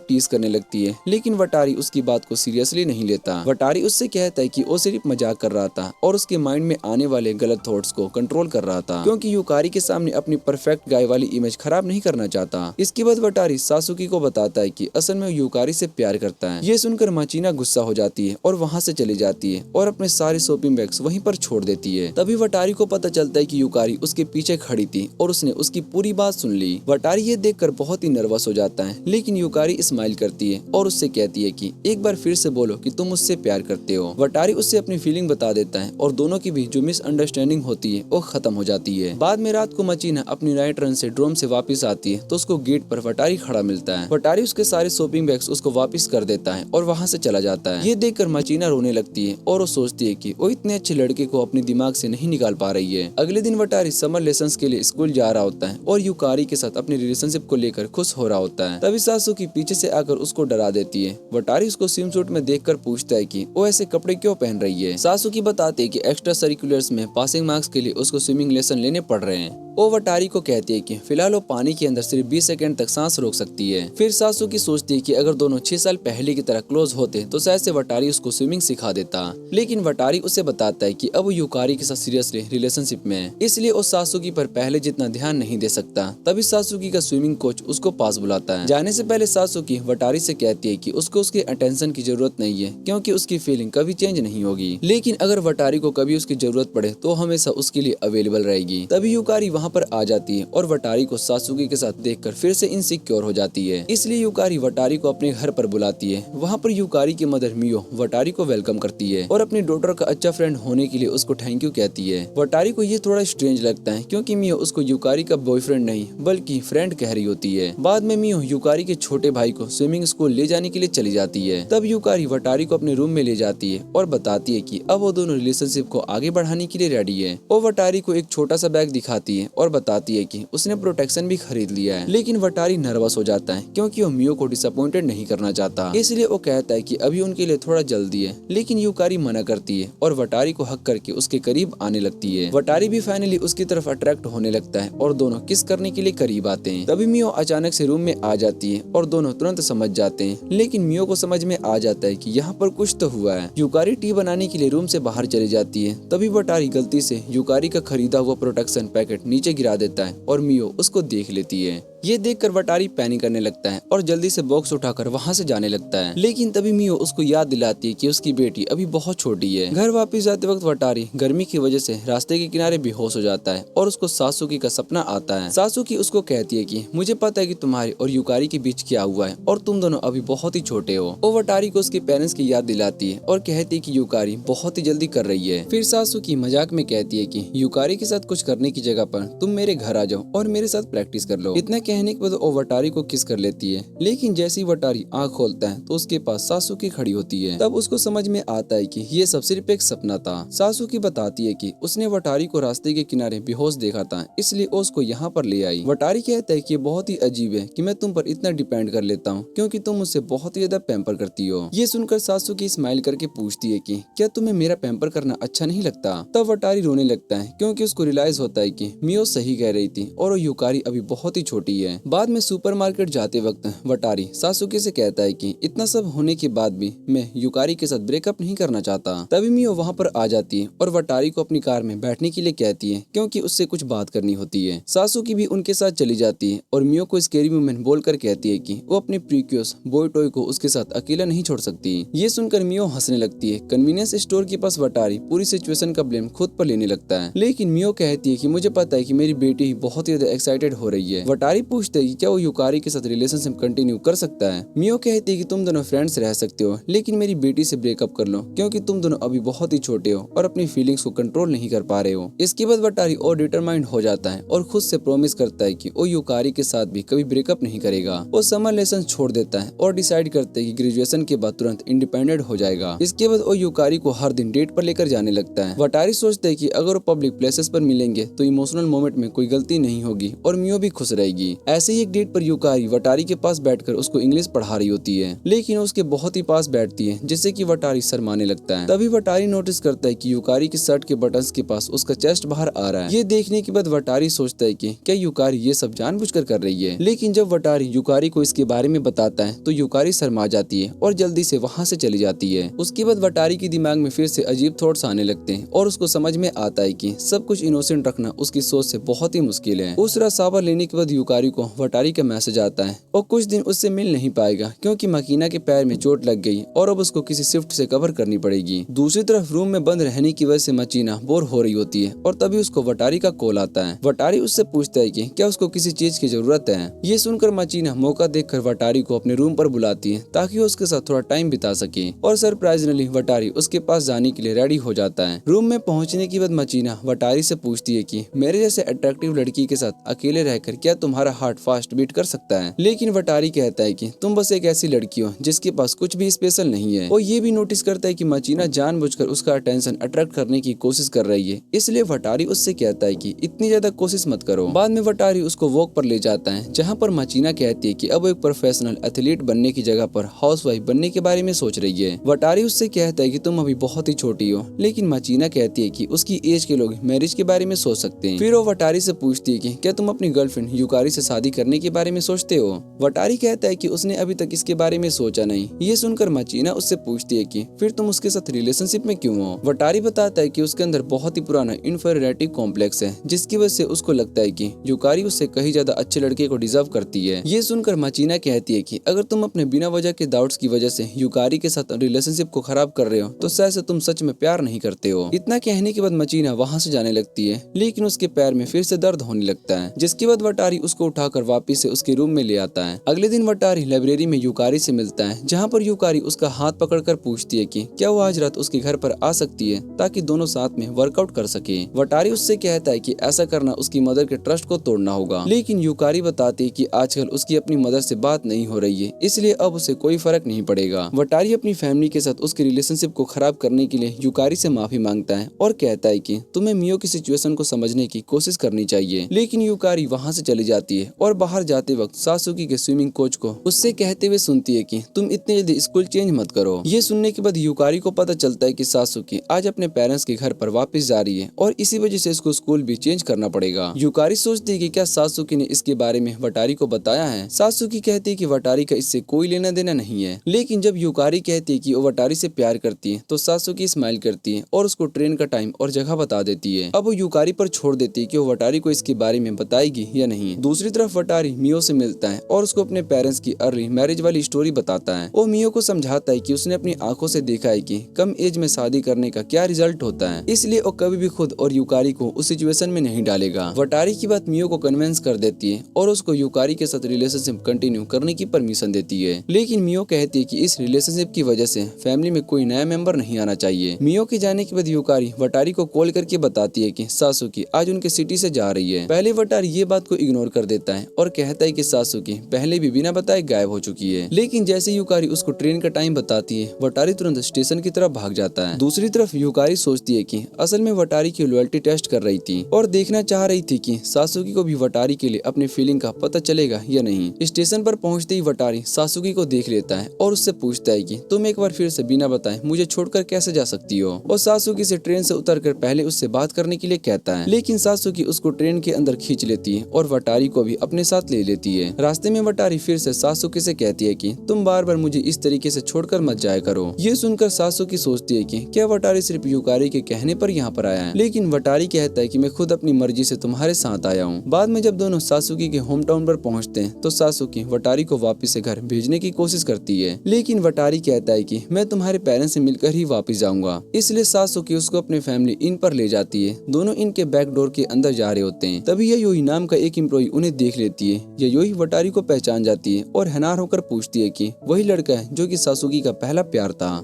टीज करने लगती है, लेकिन वटारी उसकी बात को सीरियसली नहीं लेता। वटारी उससे कहता है कि वो सिर्फ मजाक कर रहा था और उसके माइंड में आने वाले गलत थॉट्स को कंट्रोल कर रहा था, क्योंकि यूकारी के सामने अपनी परफेक्ट गाय वाली इमेज खराब नहीं करना चाहता। इसके बाद वटारी सासुकी को बताता है कि असल में यूकारी से प्यार करता है। ये सुनकर मचीना गुस्सा हो जाती है और वहाँ से चली जाती है और अपने सारे शॉपिंग बैग्स वहीं पर छोड़ देती है। तभी वटारी को पता चलता है कि यूकारी उसके पीछे खड़ी थी और उसने उसकी पूरी बात सुन ली। वटारी ये देखकर बहुत ही नर्वस हो जाता है, लेकिन यूकारी स्माइल करती है और उससे कहती है कि एक बार फिर से बोलो कि तुम मुझसे प्यार करते हो। वटारी उससे अपनी फीलिंग बता देता है और दोनों की भी जो मिसअंडरस्टैंडिंग होती है वो खत्म हो जाती है। बाद में रात को मचीना अपनी नाइट रन से ड्रोम से वापस आती है तो उसको गेट पर वटारी खड़ा मिलता है। वटारी उसके सारे शॉपिंग बैग्स उसको वापस कर देता है और वहाँ से चला जाता है। ये देखकर मचीना रोने लगती है और वो सोचती है कि वो इतने अच्छे लड़के को अपने दिमाग से नहीं निकाल पा रही है। अगले दिन वटारी समर लेसन्स के लिए स्कूल जा रहा होता है और यूकारी के साथ अपने रिलेशनशिप को लेकर खुश हो रहा होता है। तभी सासुकी पीछे से आकर उसको डरा देती है। वटारी उसको स्विम सूट में देखकर पूछता है कि वो ऐसे कपड़े क्यों पहन रही है। सासुकी बताते है कि एक्स्ट्रा सर्कुलर्स में पासिंग मार्क्स के लिए उसको स्विमिंग लेसन लेने पड़ रहे हैं। वो वटारी को कहती है कि फिलहाल वो पानी के अंदर सिर्फ 20 सेकंड तक सांस रोक सकती है। फिर सासुकी सोचती है कि अगर दोनों 6 साल पहले की तरह क्लोज होते तो शायद से वटारी उसको स्विमिंग सिखा देता, लेकिन वटारी उसे बताता है कि अब वो यूकारी के साथ सीरियसली रिलेशनशिप में है, इसलिए वो सासुकी पर पहले जितना ध्यान नहीं दे सकता। तभी सासुकी का स्विमिंग कोच उसको पास बुलाता है। जाने से पहले सासुकी वटारी से कहती है कि उसको उसके अटेंशन की जरूरत नहीं है, क्योंकि उसकी फीलिंग कभी चेंज नहीं होगी, लेकिन अगर वटारी को कभी उसकी जरूरत पड़े तो हमेशा उसके लिए अवेलेबल रहेगी। तभी यूकारी वहाँ पर आ जाती है और वटारी को सासुकी के साथ देखकर फिर से इनसिक्योर हो जाती है, इसलिए यूकारी वटारी को अपने घर पर बुलाती है। वहाँ पर यूकारी की मदर मियो वटारी को वेलकम करती है और अपनी डॉटर का अच्छा फ्रेंड होने के लिए उसको थैंक यू कहती है। वटारी को ये थोड़ा स्ट्रेंज लगता है, क्योंकि मियो उसको यूकारी का बॉयफ्रेंड नहीं बल्कि फ्रेंड कह रही होती है। बाद में मियो यूकारी के छोटे भाई को स्विमिंग स्कूल ले जाने के लिए चली जाती है। तब यूकारी वटारी को अपने रूम में ले जाती है और बताती है कि अब वो दोनों रिलेशनशिप को आगे बढ़ाने के लिए रेडी है। वो वटारी को एक छोटा सा बैग दिखाती है और बताती है कि उसने प्रोटेक्शन भी खरीद लिया है, लेकिन वटारी नर्वस हो जाता है क्योंकि वो मियो को डिसअपॉइंटेड नहीं करना चाहता, इसलिए वो कहता है कि अभी उनके लिए थोड़ा जल्दी है, लेकिन यूकारी मना करती है और वटारी को हक करके उसके करीब आने लगती है। वटारी भी फाइनली उसकी तरफ अट्रैक्ट होने लगता है और दोनों किस करने के लिए करीब आते हैं। तभी मियो अचानक से रूम में आ जाती है और दोनों तुरंत समझ जाते हैं, लेकिन मियो को समझ में आ जाता है कि यहाँ पर कुछ तो हुआ है। यूकारी टी बनाने के लिए रूम से बाहर चली जाती है। तभी वटारी गलती से यूकारी का खरीदा हुआ प्रोटेक्शन पैकेट नीचे गिरा देता है और मियो उसको देख लेती है। ये देखकर वटारी पैनिक करने लगता है और जल्दी से बॉक्स उठाकर वहाँ से जाने लगता है, लेकिन तभी मियो उसको याद दिलाती है कि उसकी बेटी अभी बहुत छोटी है। घर वापस जाते वक्त वटारी गर्मी की वजह से रास्ते के किनारे बेहोश हो जाता है और उसको सासुकी का सपना आता है। सासुकी उसको कहती है कि मुझे पता है कि तुम्हारे और यूकारी के बीच क्या हुआ है और तुम दोनों अभी बहुत ही छोटे हो। वो वटारी को उसके पेरेंट्स की याद दिलाती है और कहती है कि यूकारी बहुत ही जल्दी कर रही है। फिर सासुकी मजाक में कहती है कि यूकारी के साथ कुछ करने की जगह पर तुम मेरे घर आ जाओ और मेरे साथ प्रैक्टिस कर लो। इतना कहने के बाद वो वटारी को किस कर लेती है, लेकिन जैसे ही वटारी आँख खोलता है तो उसके पास सासुकी खड़ी होती है। तब उसको समझ में आता है कि ये सब सिर्फ एक सपना था। सासुकी बताती है कि उसने वटारी को रास्ते के किनारे बेहोश देखा था, इसलिए उसको यहाँ पर ले आई। वटारी कहता है कि बहुत ही अजीब है कि मैं तुम पर इतना डिपेंड कर लेता हूँ, क्योंकि तुम मुझसे बहुत ही ज्यादा पैम्पर करती हो। ये सुनकर सासुकी स्माइल करके पूछती है कि क्या तुम्हें मेरा पैम्पर करना अच्छा नहीं लगता। तब वटारी रोने लगता है, क्योंकि उसको रियलाइज होता है कि मियो सही कह रही थी और वो यूकारी अभी बहुत ही छोटी है। है। बाद में सुपरमार्केट जाते वक्त वटारी सासुके से कहता है कि इतना सब होने के बाद भी मैं युकारी के साथ ब्रेकअप नहीं करना चाहता। तभी मियो वहाँ पर आ जाती है और वटारी को अपनी कार में बैठने के लिए कहती है क्योंकि उससे कुछ बात करनी होती है। सासुकी भी उनके साथ चली जाती है और मियो को स्कैरी वुमन बोलकर कहती है कि वो अपने प्रीक्यूस बॉय टॉय को उसके साथ अकेला नहीं छोड़ सकती। ये सुनकर मियो हंसने लगती है। कन्वीनियंस स्टोर के पास वटारी पूरी सिचुएशन का ब्लेम खुद पर लेने लगता है, लेकिन मियो कहती है कि मुझे पता है कि मेरी बेटी बहुत ही ज्यादा एक्साइटेड हो रही है। वटारी पूछते है कि क्या वो युकारी के साथ रिलेशनशिप कंटिन्यू कर सकता है। मियो कहती है कि तुम दोनों फ्रेंड्स रह सकते हो, लेकिन मेरी बेटी से ब्रेकअप कर लो क्योंकि तुम दोनों अभी बहुत ही छोटे हो और अपनी फीलिंग्स को कंट्रोल नहीं कर पा रहे हो। इसके बाद वटारी और डिटरमाइंड हो जाता है और खुद से प्रॉमिस करता है कि वो युकारी के साथ भी कभी ब्रेकअप नहीं करेगा। वो समर लेसन छोड़ देता है और डिसाइड करते है कि ग्रेजुएशन के बाद तुरंत इंडिपेंडेंट हो जाएगा। इसके बाद वो युकारी को हर दिन डेट पर लेकर जाने लगता है। वटारी सोचते है कि अगर वो पब्लिक प्लेसेस पर मिलेंगे तो इमोशनल मोमेंट में कोई गलती नहीं होगी और मियो भी खुश रहेगी। ऐसे ही एक डेट पर युकारी वटारी के पास बैठकर उसको इंग्लिश पढ़ा रही होती है, लेकिन उसके बहुत ही पास बैठती है जिससे कि वटारी शर्माने लगता है। तभी वटारी नोटिस करता है कि युकारी की शर्ट के बटन्स के पास उसका चेस्ट बाहर आ रहा है। ये देखने के बाद वटारी सोचता है कि क्या युकारी ये सब जानबूझकर कर रही है, लेकिन जब वटारी युकारी को इसके बारे में बताता है तो युकारी शर्मा जाती है और जल्दी से वहाँ से चली जाती है। उसके बाद वटारी के दिमाग में फिर से अजीब थॉट्स आने लगते हैं और उसको समझ में आता है कि सब कुछ इनोसेंट रखना उसकी सोच से बहुत ही मुश्किल है। उस रात शावर लेने के बाद युकारी को वटारी का मैसेज आता है और कुछ दिन उससे मिल नहीं पाएगा क्योंकि मकीना के पैर में चोट लग गई और अब उसको किसी शिफ्ट से कवर करनी पड़ेगी। दूसरी तरफ रूम में बंद रहने की वजह से मकीना बोर हो रही होती है और तभी उसको वटारी का कॉल आता है। वटारी उससे पूछता है कि क्या उसको किसी चीज की जरूरत है। ये सुनकर मकीना मौका देखकर वटारी को अपने रूम पर बुलाती है ताकि वो उसके साथ थोड़ा टाइम बिता सके और सरप्राइजली वटारी उसके पास जाने के लिए रेडी हो जाता है। रूम में पहुंचने के बाद मकीना वटारी से पूछती है कि मेरे जैसे अट्रैक्टिव लड़की के साथ अकेले रहकर क्या तुम्हारा हार्ट फास्ट बीट कर सकता है। लेकिन वटारी कहता है कि तुम बस एक ऐसी लड़की हो जिसके पास कुछ भी स्पेशल नहीं है। वो ये भी नोटिस करता है कि मकीना जानबूझकर उसका अटेंशन अट्रैक्ट करने की कोशिश कर रही है, इसलिए वटारी उससे कहता है कि इतनी ज्यादा कोशिश मत करो। बाद में वटारी उसको वॉक पर ले जाता है जहाँ पर मकीना कहती है कि अब वो एक प्रोफेशनल एथलीट बनने की जगह पर हाउसवाइफ बनने के बारे में सोच रही है। वटारी उससे कहता है कि तुम अभी बहुत ही छोटी हो, लेकिन मकीना कहती है कि उसकी एज के लोग मैरिज के बारे में सोच सकते हैं। फिर वो वटारी से पूछती है कि क्या तुम अपनी गर्लफ्रेंड युकारी से शादी करने के बारे में सोचते हो। वटारी कहता है कि उसने अभी तक इसके बारे में सोचा नहीं। ये सुनकर मकीना उससे पूछती है कि फिर तुम उसके साथ रिलेशनशिप में क्यों हो। वटारी बताता है कि उसके अंदर बहुत ही पुराना इन्फीरियरिटी कॉम्प्लेक्स है जिसकी वजह से उसको लगता है कि युकारी उससे कहीं ज्यादा अच्छे लड़के को डिजर्व करती है। ये सुनकर मकीना कहती है कि अगर तुम अपने बिना वजह के डाउट्स की वजह से युकारी के साथ रिलेशनशिप को खराब कर रहे हो तो शायद से तुम सच में प्यार नहीं करते हो। इतना कहने के बाद मकीना वहाँ से जाने लगती है, लेकिन उसके पैर में फिर से दर्द होने लगता है, जिसके बाद वटारी उसको उठाकर वापिस से उसके रूम में ले आता है। अगले दिन वटारी लाइब्रेरी में युकारी से मिलता है जहाँ पर युकारी उसका हाथ पकड़कर पूछती है कि क्या वो आज रात उसके घर पर आ सकती है ताकि दोनों साथ में वर्कआउट कर सके। वटारी उससे कहता है कि ऐसा करना उसकी मदर के ट्रस्ट को तोड़ना होगा, लेकिन युकारी बताती है कि आजकल उसकी अपनी मदर से बात नहीं हो रही है, इसलिए अब उसे कोई फर्क नहीं पड़ेगा। वटारी अपनी फैमिली के साथ उसके रिलेशनशिप को खराब करने के लिए युकारी से माफी मांगता है और कहता है कि तुम्हें मियो की सिचुएशन को समझने की कोशिश करनी चाहिए, लेकिन युकारी वहाँ से चली जाती है और बाहर जाते वक्त सासुकी के स्विमिंग कोच को उससे कहते हुए सुनती है कि तुम इतने जल्दी स्कूल चेंज मत करो। ये सुनने के बाद युकारी को पता चलता है कि सासुकी आज अपने पेरेंट्स के घर पर वापस जा रही है और इसी वजह से इसको स्कूल भी चेंज करना पड़ेगा। युकारी सोचती है कि क्या सासुकी ने इसके बारे में वटारी को बताया है। सासुकी कहती है कि वटारी का इससे कोई लेना देना नहीं है, लेकिन जब युकारी कहती है कि वो वटारी से प्यार करती है तो सासुकी स्माइल करती है और उसको ट्रेन का टाइम और जगह बता देती है। अब वो युकारी पर छोड़ देती है कि वो वटारी को इसके बारे में बताएगी या नहीं। दूसरी तरफ वटारी मियो से मिलता है और उसको अपने पेरेंट्स की अर्ली मैरिज वाली स्टोरी बताता है। वो मियो को समझाता है कि उसने अपनी आंखों से देखा है कि कम एज में शादी करने का क्या रिजल्ट होता है, इसलिए वो कभी भी खुद और युकारी को उस सिचुएशन में नहीं डालेगा। वटारी की बात मियो को कन्विंस कर देती है और उसको युकारी के साथ रिलेशनशिप कंटिन्यू करने की परमिशन देती है, लेकिन मियो कहती है कि इस रिलेशनशिप की वजह से फैमिली में कोई नया मेंबर नहीं आना चाहिए। मियो के जाने के बाद युकारी वटारी को कॉल करके बताती है कि सासुकी आज उनके सिटी से जा रही है। पहले वटारी ये बात को इग्नोर कर देता है और कहता है कि सासुकी पहले भी बिना बताए गायब हो चुकी है, लेकिन जैसे युकारी उसको ट्रेन का टाइम बताती है वटारी तुरंत स्टेशन की तरफ भाग जाता है। दूसरी तरफ युकारी सोचती है कि असल में वटारी की लॉयल्टी टेस्ट कर रही थी और देखना चाह रही थी कि सासुकी को भी वटारी के लिए अपनी फीलिंग का पता चलेगा या नहीं। स्टेशन पर पहुंचते ही वटारी सासुकी को देख लेता है और उससे पूछता है कि तुम एक बार फिर से बिना बताए मुझे छोड़कर कैसे जा सकती हो। और सासुकी से ट्रेन से उतरकर पहले उससे बात करने के लिए कहता है, लेकिन सासुकी उसको ट्रेन के अंदर खींच लेती है और वटारी को भी अपने साथ ले लेती है। रास्ते में वटारी फिर से सासुकी से कहती है कि तुम बार बार मुझे इस तरीके से छोड़कर मत जाया करो। ये सुनकर सासुकी सोचती है कि क्या वटारी सिर्फ युकारी के कहने पर यहाँ पर आया है, लेकिन वटारी कहता है कि मैं खुद अपनी मर्जी से तुम्हारे साथ आया हूँ। बाद में जब दोनों सासुकी के होम टाउन पर पहुँचते हैं तो सासुकी वटारी को वापस से घर भेजने की कोशिश करती है, लेकिन वटारी कहता है कि मैं तुम्हारे पेरेंट्स से मिलकर ही वापस जाऊंगा। इसलिए सासुकी उसको अपने फैमिली इन पर ले जाती है। दोनों इनके बैक डोर के अंदर जा रहे होते हैं। तभी यायोई नाम का एक एम्प्लॉय उन्हें देख लेती है। यायोई वटारी को पहचान जाती है और हैरान होकर पूछती है कि वही लड़का है जो कि सासुकी का पहला प्यार था।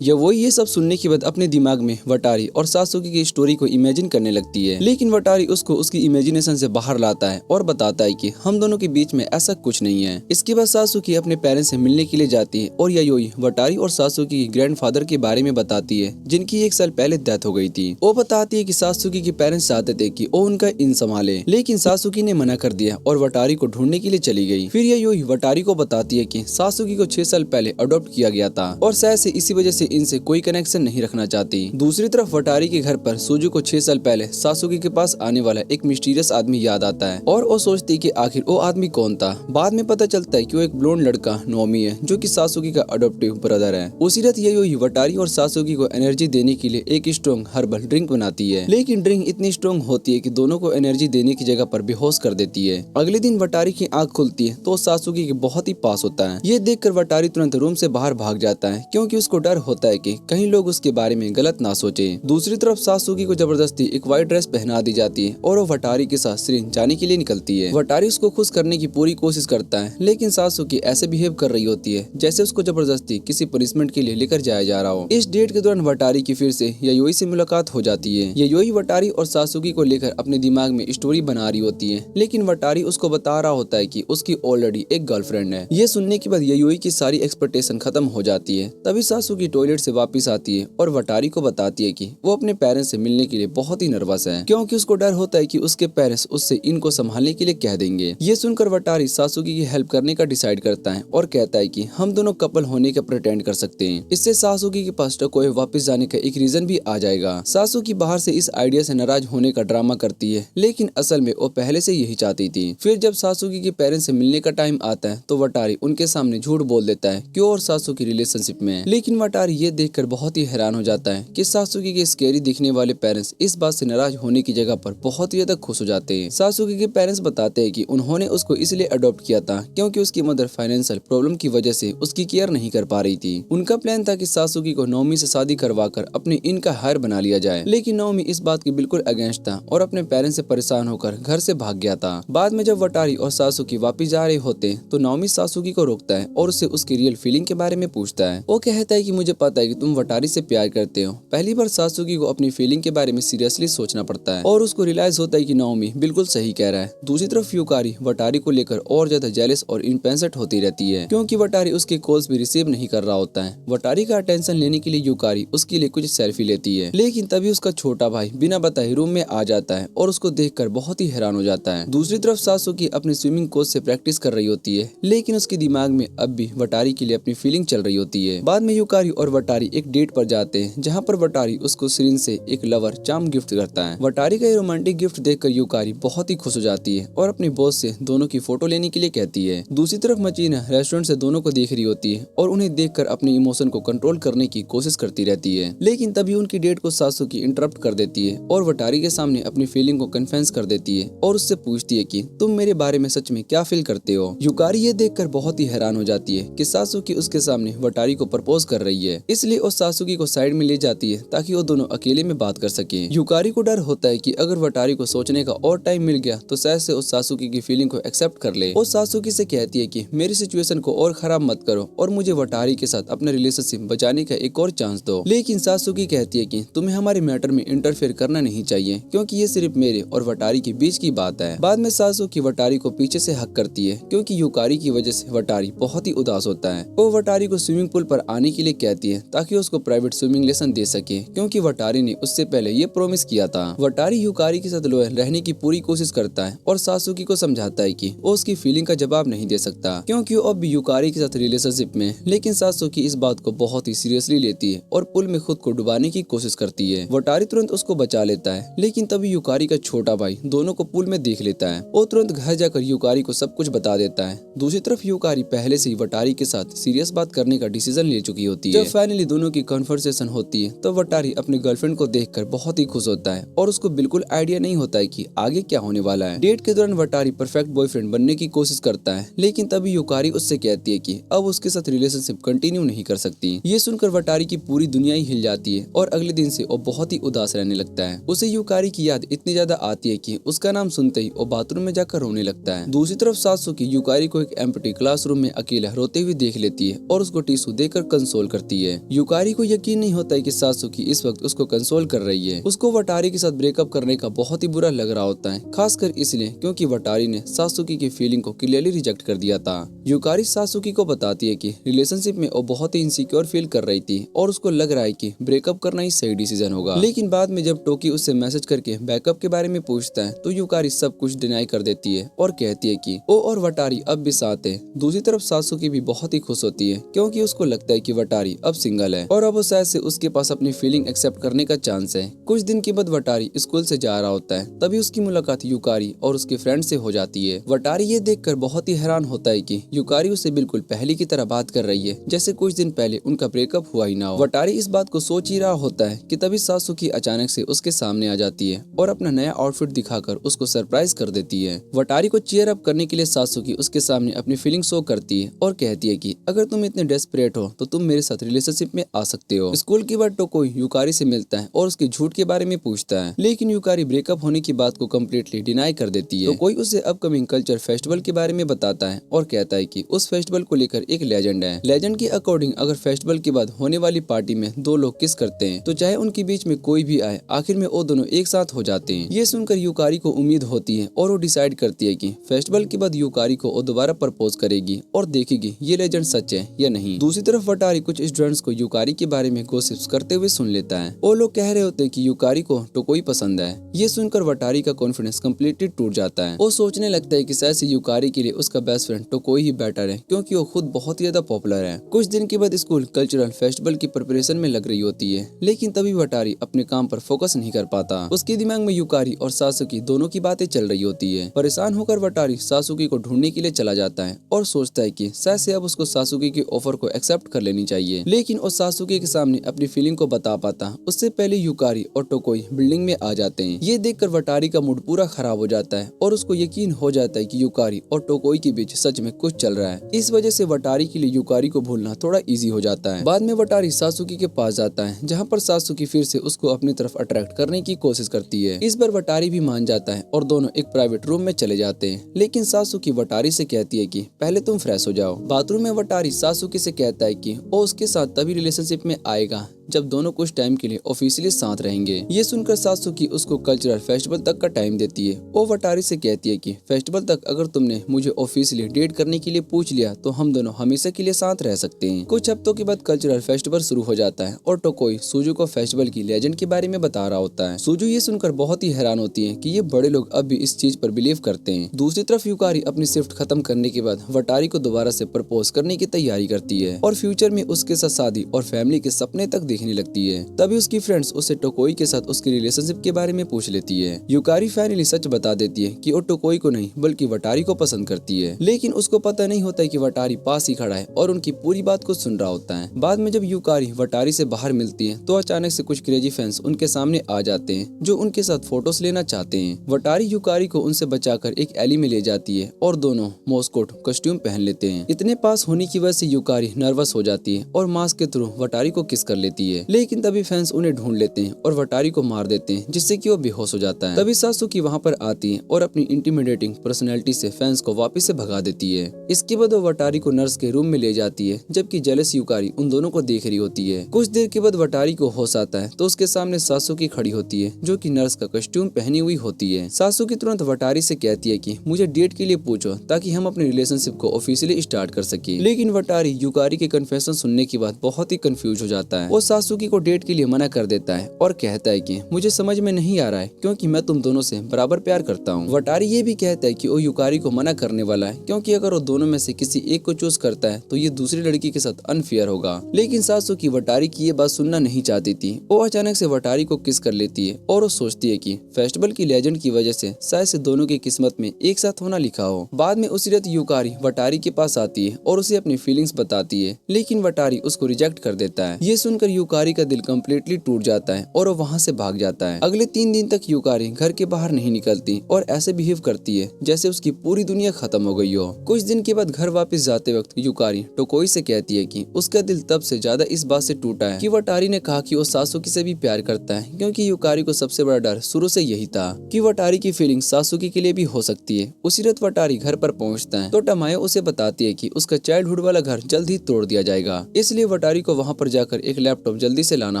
यायोई ये सब सुनने के बाद अपने दिमाग में वटारी और सासुकी की स्टोरी को इमेजिन करने लगती है, लेकिन वटारी उसको उसकी इमेजिनेशन से बाहर लाता है और बताता है कि हम दोनों के बीच में ऐसा कुछ नहीं है। इसके बाद सासुकी अपने पेरेंट्स से मिलने के लिए जाती है और यायोई वटारी और सासुकी के ग्रैंडफादर के बारे में बताती है जिनकी 1 साल पहले डेथ हो गई थी। वो बताती है कि सासुकी के पेरेंट्स चाहते थे कि वो उनका इन संभाले, लेकिन सासुकी ने मना कर दिया और वटारी को ढूंढने के लिए चली गई। फिर यायोई वटारी को बताती है कि सासुकी को 6 साल पहले अडॉप्ट किया गया था और शायद से इसी वजह से इनसे कोई कनेक्शन नहीं रखना चाहती। दूसरी तरफ वटारी के घर पर सुजू को 6 साल पहले सासुकी के पास आने वाला एक मिस्टीरियस आदमी याद आता है और वो सोचती कि आखिर वो आदमी कौन था। बाद में पता चलता है कि वो एक ब्लोंड लड़का नोमी है जो कि सासुकी का अडॉप्टिव ब्रदर है। उसी रात यायोई वटारी और सासुकी को एनर्जी देने के लिए एक स्ट्रॉन्ग हर्बल ड्रिंक बनाती है, लेकिन ड्रिंक इतनी स्ट्रॉन्ग होती है कि दोनों को एनर्जी देने की जगह पर बेहोश कर देती है। अगले दिन वटारी की आंख खुलती है तो सासुकी के बहुत ही पास होता है। ये देखकर वटारी तुरंत रूम से बाहर भाग जाता है क्योंकि उसको डर होता है कि कहीं लोग उसके बारे में गलत ना सोचे। दूसरी तरफ सासुकी को जबरदस्ती एक व्हाइट ड्रेस पहना दी जाती है और वो वटारी के साथ श्रीन जाने के लिए निकलती है। वटारी उसको खुश करने की पूरी कोशिश करता है, लेकिन सासुकी ऐसे बिहेव कर रही होती है जैसे उसको जबरदस्ती किसी पनिशमेंट के लिए लेकर जाया जा रहा हो। इस डेट के दौरान वटारी की फिर से यायोई से मुलाकात हो जाती है। यायोई वटारी और सासुकी को लेकर अपने दिमाग में स्टोरी बना रही होती है, लेकिन वटारी उसको बता रहा होता है कि उसकी ऑलरेडी एक गर्लफ्रेंड है। ये सुनने के बाद यायोई की सारी एक्सपेक्टेशन खत्म हो जाती है। तभी सासुकी टॉयलेट से वापस आती है और वटारी को बताती है कि वो अपने पेरेंट्स से मिलने के लिए बहुत ही नर्वस है क्योंकि उसको डर होता है कि उसके पेरेंट्स उससे इनको संभालने के लिए कह देंगे। ये सुनकर वटारी सासुकी की हेल्प करने का डिसाइड करता है और कहता है कि हम दोनों कपल होने का प्रिटेंड कर सकते हैं। इससे सासुकी के पास टोक्यो वापस जाने का एक रीजन भी आ जाएगा। सासुकी बाहर से इस आइडिया से नाराज होने का ड्रामा करती है, लेकिन असल में वो पहले से यही चाहती थी। फिर जब सासुकी के पेरेंट्स से मिलने का टाइम आता है तो वटारी उनके सामने झूठ बोल देता है कि वो और सासुकी रिलेशनशिप में है, लेकिन वटारी ये देखकर बहुत ही हैरान हो जाता है कि सासुकी के स्केरी दिखने वाले पेरेंट्स इस बात से नाराज होने की जगह पर बहुत ही ज्यादा खुश हो जाते हैं। सासुकी के पेरेंट्स बताते हैं कि उन्होंने उसको इसलिए अडॉप्ट किया था क्योंकि उसकी मदर फाइनेंशियल प्रॉब्लम की वजह से उसकी केयर नहीं कर पा रही थी। उनका प्लान था कि सासुकी को नोमी से शादी करवाकर अपने इनका हायर बना लिया जाए, लेकिन नोमी इस बात के बिल्कुल अगेंस्ट था और अपने पेरेंट्स से परेशान होकर घर से भाग गया था। बाद में जब वटारी और सासुकी वापिस जा रहे होते हैं तो नोमी सासुकी को रोकता है और उससे उसकी रियल फीलिंग के बारे में पूछता है। वो कहता है कि मुझे पता है कि तुम वटारी से प्यार करते हो। पहली बार सासुकी को अपनी फीलिंग के बारे में सीरियसली सोचना पड़ता है और उसको रियलाइज होता है कि नाओमी बिल्कुल सही कह रहा है। दूसरी तरफ युकारी वटारी को लेकर और ज्यादा जेलस और इम्पेंसेट होती रहती है क्योंकि वटारी उसके कॉल्स भी रिसीव नहीं कर रहा होता है। वटारी का अटेंशन लेने के लिए युकारी उसके लिए कुछ सेल्फी लेती है, लेकिन तभी उसका छोटा भाई बिना बताए रूम में आ जाता है और उसको देखकर बहुत ही हैरान हो जाता है। दूसरी तरफ सासुकी अपने स्विमिंग कोच से प्रैक्टिस कर रही होती है, लेकिन उसके दिमाग में अब भी वटारी के लिए अपनी फीलिंग चल रही होती है। बाद में युकारी और वटारी एक डेट पर जाते हैं जहाँ पर वटारी उसको श्रीन से एक लवर चार्म गिफ्ट करता है। वटारी का ये रोमांटिक गिफ्ट देखकर युकारी बहुत ही खुश हो जाती है और अपने बॉस से दोनों की फोटो लेने के लिए कहती है। दूसरी तरफ मचीना रेस्टोरेंट से दोनों को देख रही होती है और उन्हें देखकर अपने इमोशन को कंट्रोल करने की कोशिश करती रहती है, लेकिन तभी उनकी डेट को सासुकी इंटरप्ट कर देती है और वटारी के सामने अपनी फीलिंग को कन्फेस कर देती है और उससे पूछती है कि तुम मेरे बारे में सच में क्या फील करते हो। युकारी ये देखकर बहुत ही हैरान हो जाती है कि सासुकी उसके सामने वटारी को प्रपोज कर रही है, इसलिए वो सासुकी को साइड में ले जाती है ताकि वो दोनों अकेले में बात कर सके। युकारी को डर होता है कि अगर वटारी को सोचने का और टाइम मिल गया तो शायद से उस सासुकी की फीलिंग को एक्सेप्ट कर ले। वो सासुकी से कहती है कि मेरी सिचुएशन को और खराब मत करो और मुझे वटारी के साथ अपना रिलेशनशिप बचाने का एक और चांस दो। लेकिन सासुकी कहती है कि तुम्हें हमारे मैटर में इंटरफेयर करना नहीं चाहिए क्योंकि ये सिर्फ मेरे और वटारी के बीच की बात है। बाद में सासुकी वटारी को पीछे से हक करती है क्योंकि युकारी की वजह से वटारी बहुत ही उदास होता है। वो वटारी को स्विमिंग पूल पर आने के लिए कहती करती है ताकि उसको प्राइवेट स्विमिंग लेसन दे सके, क्योंकि वटारी ने उससे पहले ये प्रॉमिस किया था। वटारी यूकारी के साथ लॉयल रहने की पूरी कोशिश करता है और सासुकी को समझाता है कि वो उसकी फीलिंग का जवाब नहीं दे सकता, क्योंकि वो अब भी यूकारी के साथ रिलेशनशिप में। लेकिन सासुकी इस बात को बहुत ही सीरियसली लेती है और पुल में खुद को डुबाने की कोशिश करती है। वटारी तुरंत उसको बचा लेता है, लेकिन तभी यूकारी का छोटा भाई दोनों को पुल में देख लेता है। वो तुरंत घर जाकर यूकारी को सब कुछ बता देता है। दूसरी तरफ यूकारी पहले से ही वटारी के साथ सीरियस बात करने का डिसीजन ले चुकी होती है। जब फाइनली दोनों की कन्वर्सेशन होती है तो वटारी अपने गर्लफ्रेंड को देखकर बहुत ही खुश होता है और उसको बिल्कुल आइडिया नहीं होता है कि आगे क्या होने वाला है। डेट के दौरान वटारी परफेक्ट बॉयफ्रेंड बनने की कोशिश करता है, लेकिन तभी यूकारी उससे कहती है कि अब उसके साथ रिलेशनशिप कंटिन्यू नहीं कर सकती। ये सुनकर वटारी की पूरी दुनिया ही हिल जाती है और अगले दिन से वो बहुत ही उदास रहने लगता है। उसे यूकारी की याद इतनी ज्यादा आती है कि उसका नाम सुनते ही वो बाथरूम में जाकर रोने लगता है। दूसरी तरफ सात्सुकी यूकारी को एक एम्प्टी क्लासरूम में अकेला रोते हुए देख लेती है और उसको टिश्यू देकर कंसोल करती है। यूकारी को यकीन नहीं होता है कि सात्सुकी इस वक्त उसको कंसोल कर रही है। उसको वटारी के साथ ब्रेकअप करने का बहुत ही बुरा लग रहा होता है, खासकर इसलिए क्योंकि वटारी ने सात्सुकी की फीलिंग को क्लियरली रिजेक्ट कर दिया था। यूकारी सात्सुकी को बताती है कि रिलेशनशिप में वो बहुत ही इनसिक्योर फील कर रही थी और उसको लग रहा है कि ब्रेकअप करना ही सही डिसीजन होगा। लेकिन बाद में जब टोकी उससे मैसेज करके बैकअप के बारे में पूछता है तो यूकारी सब कुछ डिनाई कर देती है और कहती है कि वो और वटारी अब भी साथ है। दूसरी तरफ सात्सुकी भी बहुत ही खुश होती है, क्योंकि उसको लगता है कि वटारी अब सिंगल है और अब शायद से उसके पास अपनी फीलिंग एक्सेप्ट करने का चांस है। कुछ दिन के बाद वटारी स्कूल से जा रहा होता है, तभी उसकी मुलाकात यूकारी और उसके फ्रेंड से हो जाती है। वटारी ये देखकर बहुत ही हैरान होता है कि यूकारी उससे बिल्कुल पहले की तरह बात कर रही है, जैसे कुछ दिन पहले उनका ब्रेकअप हुआ ही ना हो। वटारी इस बात को सोच ही रहा होता है कि तभी सात्सुकी अचानक से उसके सामने आ जाती है और अपना नया आउटफिट दिखाकर उसको सरप्राइज कर देती है। वटारी को चीयर अप करने के लिए सात्सुकी उसके सामने अपनी फीलिंग शो करती है और कहती है कि अगर तुम इतने डेस्परेट हो तो तुम मेरे साथ रिलेशनशिप में आ सकते हो। स्कूल के बाद टोकोई यूकारी से मिलता है और उसके झूठ के बारे में पूछता है, लेकिन यूकारी ब्रेकअप होने की बात को कम्प्लीटली डिनाई कर देती है। टोकोई उसे अपकमिंग कल्चर फेस्टिवल के बारे में बताता है और कहता है कि उस फेस्टिवल को लेकर एक लेजेंड है। लेजेंड के अकॉर्डिंग अगर फेस्टिवल के बाद होने वाली पार्टी में दो लोग किस करते हैं तो चाहे उनके बीच में कोई भी आए, आखिर में वो दोनों एक साथ हो जाते हैं। ये सुनकर यूकारी को उम्मीद होती है और वो डिसाइड करती है कि फेस्टिवल के बाद यूकारी को वो दोबारा प्रपोज करेगी और देखेगी ये लेजेंड सच है या नहीं। दूसरी तरफ वटारी कुछ स्टूडेंट्स को यूकारी के बारे में गॉसिप्स करते हुए सुन लेता है। वो लोग कह रहे होते हैं कि यूकारी को टोकोई पसंद है। ये सुनकर वटारी का कॉन्फिडेंस कम्प्लीटली टूट जाता है। वो सोचने लगता है कि शायद से यूकारी के लिए उसका बेस्ट फ्रेंड टोकोई ही बेटर है, क्योंकि वो खुद बहुत ही ज्यादा पॉपुलर है। कुछ दिन के बाद स्कूल कल्चरल फेस्टिवल की प्रिपरेशन में लग रही होती है, लेकिन तभी वटारी अपने काम पर फोकस नहीं कर पाता। उसके दिमाग में यूकारी और सात्सुकी दोनों की बातें चल रही होती है। परेशान होकर वटारी सात्सुकी को ढूंढने के लिए चला जाता है और सोचता है कि शायद से अब उसको सात्सुकी के ऑफर को एक्सेप्ट कर लेनी चाहिए। लेकिन वो सात्सुकी के सामने अपनी फीलिंग को बता पाता उससे पहले यूकारी और टोकोई बिल्डिंग में आ जाते हैं। ये देखकर वटारी का मूड पूरा खराब हो जाता है और उसको यकीन हो जाता है कि यूकारी और टोकोई के बीच सच में कुछ चल रहा है। इस वजह से वटारी के लिए यूकारी को भूलना थोड़ा इजी हो जाता है। बाद में वटारी सात्सुकी के पास जाता है, जहाँ पर सात्सुकी फिर से उसको अपनी तरफ अट्रैक्ट करने की कोशिश करती है। इस बार वटारी भी मान जाता है और दोनों एक प्राइवेट रूम में चले जाते हैं। लेकिन सात्सुकी वटारी से कहती है कि पहले तुम फ्रेश हो जाओ। बाथरूम में वटारी सात्सुकी से कहता है कि वो उसके साथ तभी रिलेशनशिप में आएगा जब दोनों कुछ टाइम के लिए ऑफिशियली साथ रहेंगे। ये सुनकर सात्सुकी उसको कल्चरल फेस्टिवल तक का टाइम देती है। वो वटारी से कहती है कि फेस्टिवल तक अगर तुमने मुझे ऑफिशियली डेट करने के लिए पूछ लिया तो हम दोनों हमेशा के लिए साथ रह सकते हैं। कुछ हफ्तों के बाद कल्चरल फेस्टिवल शुरू हो जाता है और टोकोई सुजू को फेस्टिवल की लेजेंड के बारे में बता रहा होता है। सुजू ये सुनकर बहुत ही हैरान होती है कि ये बड़े लोग अब भी इस चीज पर बिलीव करते हैं। दूसरी तरफ यूकारी अपनी शिफ्ट खत्म करने के बाद वटारी को दोबारा से प्रपोज करने की तैयारी करती है और फ्यूचर में उसके साथ शादी और फैमिली के सपने तक देखने लगती है। तभी उसकी फ्रेंड्स उससे टोकोई के साथ उसकी रिलेशनशिप के बारे में पूछ लेती है। यूकारी फाइनली सच बता देती है कि वो टोकोई को नहीं बल्कि वटारी को पसंद करती है, लेकिन उसको पता नहीं होता है कि वटारी पास ही खड़ा है और उनकी पूरी बात को सुन रहा होता है। बाद में जब यूकारी वटारी से बाहर मिलती है तो अचानक से कुछ क्रेजी फैंस उनके सामने आ जाते हैं जो उनके साथ फोटोज लेना चाहते हैं। वटारी यूकारी को उनसे बचाकर एक एली में ले जाती है और दोनों मॉस्कोट कॉस्ट्यूम पहन लेते हैं। इतने पास होने की वजह से यूकारी नर्वस हो जाती है और मास्क के थ्रू वटारी को किस कर लेती जाती है, लेकिन तभी फैंस उन्हें ढूंढ लेते हैं और वटारी को मार देते हैं, जिससे कि वो बेहोश हो जाता है। तभी सासुकी वहाँ पर आती है और अपनी इंटिमिडेटिंग पर्सनैलिटी से फैंस को वापस से भगा देती है। इसके बाद वो वटारी को नर्स के रूम में ले जाती है, जबकि जेलस युकारी उन दोनों को देख रही होती है। कुछ देर के बाद वटारी को होश आता है तो उसके सामने सासुकी खड़ी होती है, जो कि नर्स का कॉस्ट्यूम पहनी हुई होती है। सासुकी तुरंत वटारी से कहती है कि मुझे डेट के लिए पूछो ताकि हम अपने रिलेशनशिप को ऑफिशियली स्टार्ट कर सके। लेकिन वटारी युकारी के कन्फेशन सुनने के बाद बहुत ही कंफ्यूज हो जाता है। वो सासुकी को डेट के लिए मना कर देता है और कहता है कि मुझे समझ में नहीं आ रहा है क्योंकि मैं तुम दोनों से बराबर प्यार करता हूँ। वटारी ये भी कहता है कि वो युकारी को मना करने वाला है, क्योंकि अगर वो दोनों में से किसी एक को चूज करता है तो ये दूसरी लड़की के साथ अनफेयर होगा। लेकिन सासुकी वटारी की ये बात सुनना नहीं चाहती थी। वो अचानक से वटारी को किस कर लेती है और वो सोचती है कि फेस्टिवल की लेजेंड की वजह से शायद से दोनों की किस्मत में एक साथ होना लिखा हो। बाद में उसी रात युकारी वटारी के पास आती है और उसे अपनी फीलिंग्स बताती है, लेकिन वटारी उसको रिजेक्ट कर देता है। ये सुनकर युकारी का दिल कम्प्लीटली टूट जाता है और वो वहाँ से भाग जाता है। अगले 3 दिन तक युकारी घर के बाहर नहीं निकलती और ऐसे बिहेव करती है जैसे उसकी पूरी दुनिया खत्म हो गई हो। कुछ दिन के बाद घर वापस जाते वक्त युकारी टोकोई से कहती है कि उसका दिल तब से ज्यादा इस बात से टूटा है कि वटारी ने कहा कि वो सासुकी से भी प्यार करता है, क्योंकि युकारी को सबसे बड़ा डर शुरू से यही था कि वटारी की फीलिंग सासुकी के लिए भी हो सकती है। उसी रात वटारी घर पर पहुंचता है तो टमायो उसे बताती है कि उसका चाइल्डहुड वाला घर जल्द ही तोड़ दिया जाएगा, इसलिए वटारी को वहाँ पर जाकर एक लैपटॉप जल्दी से लाना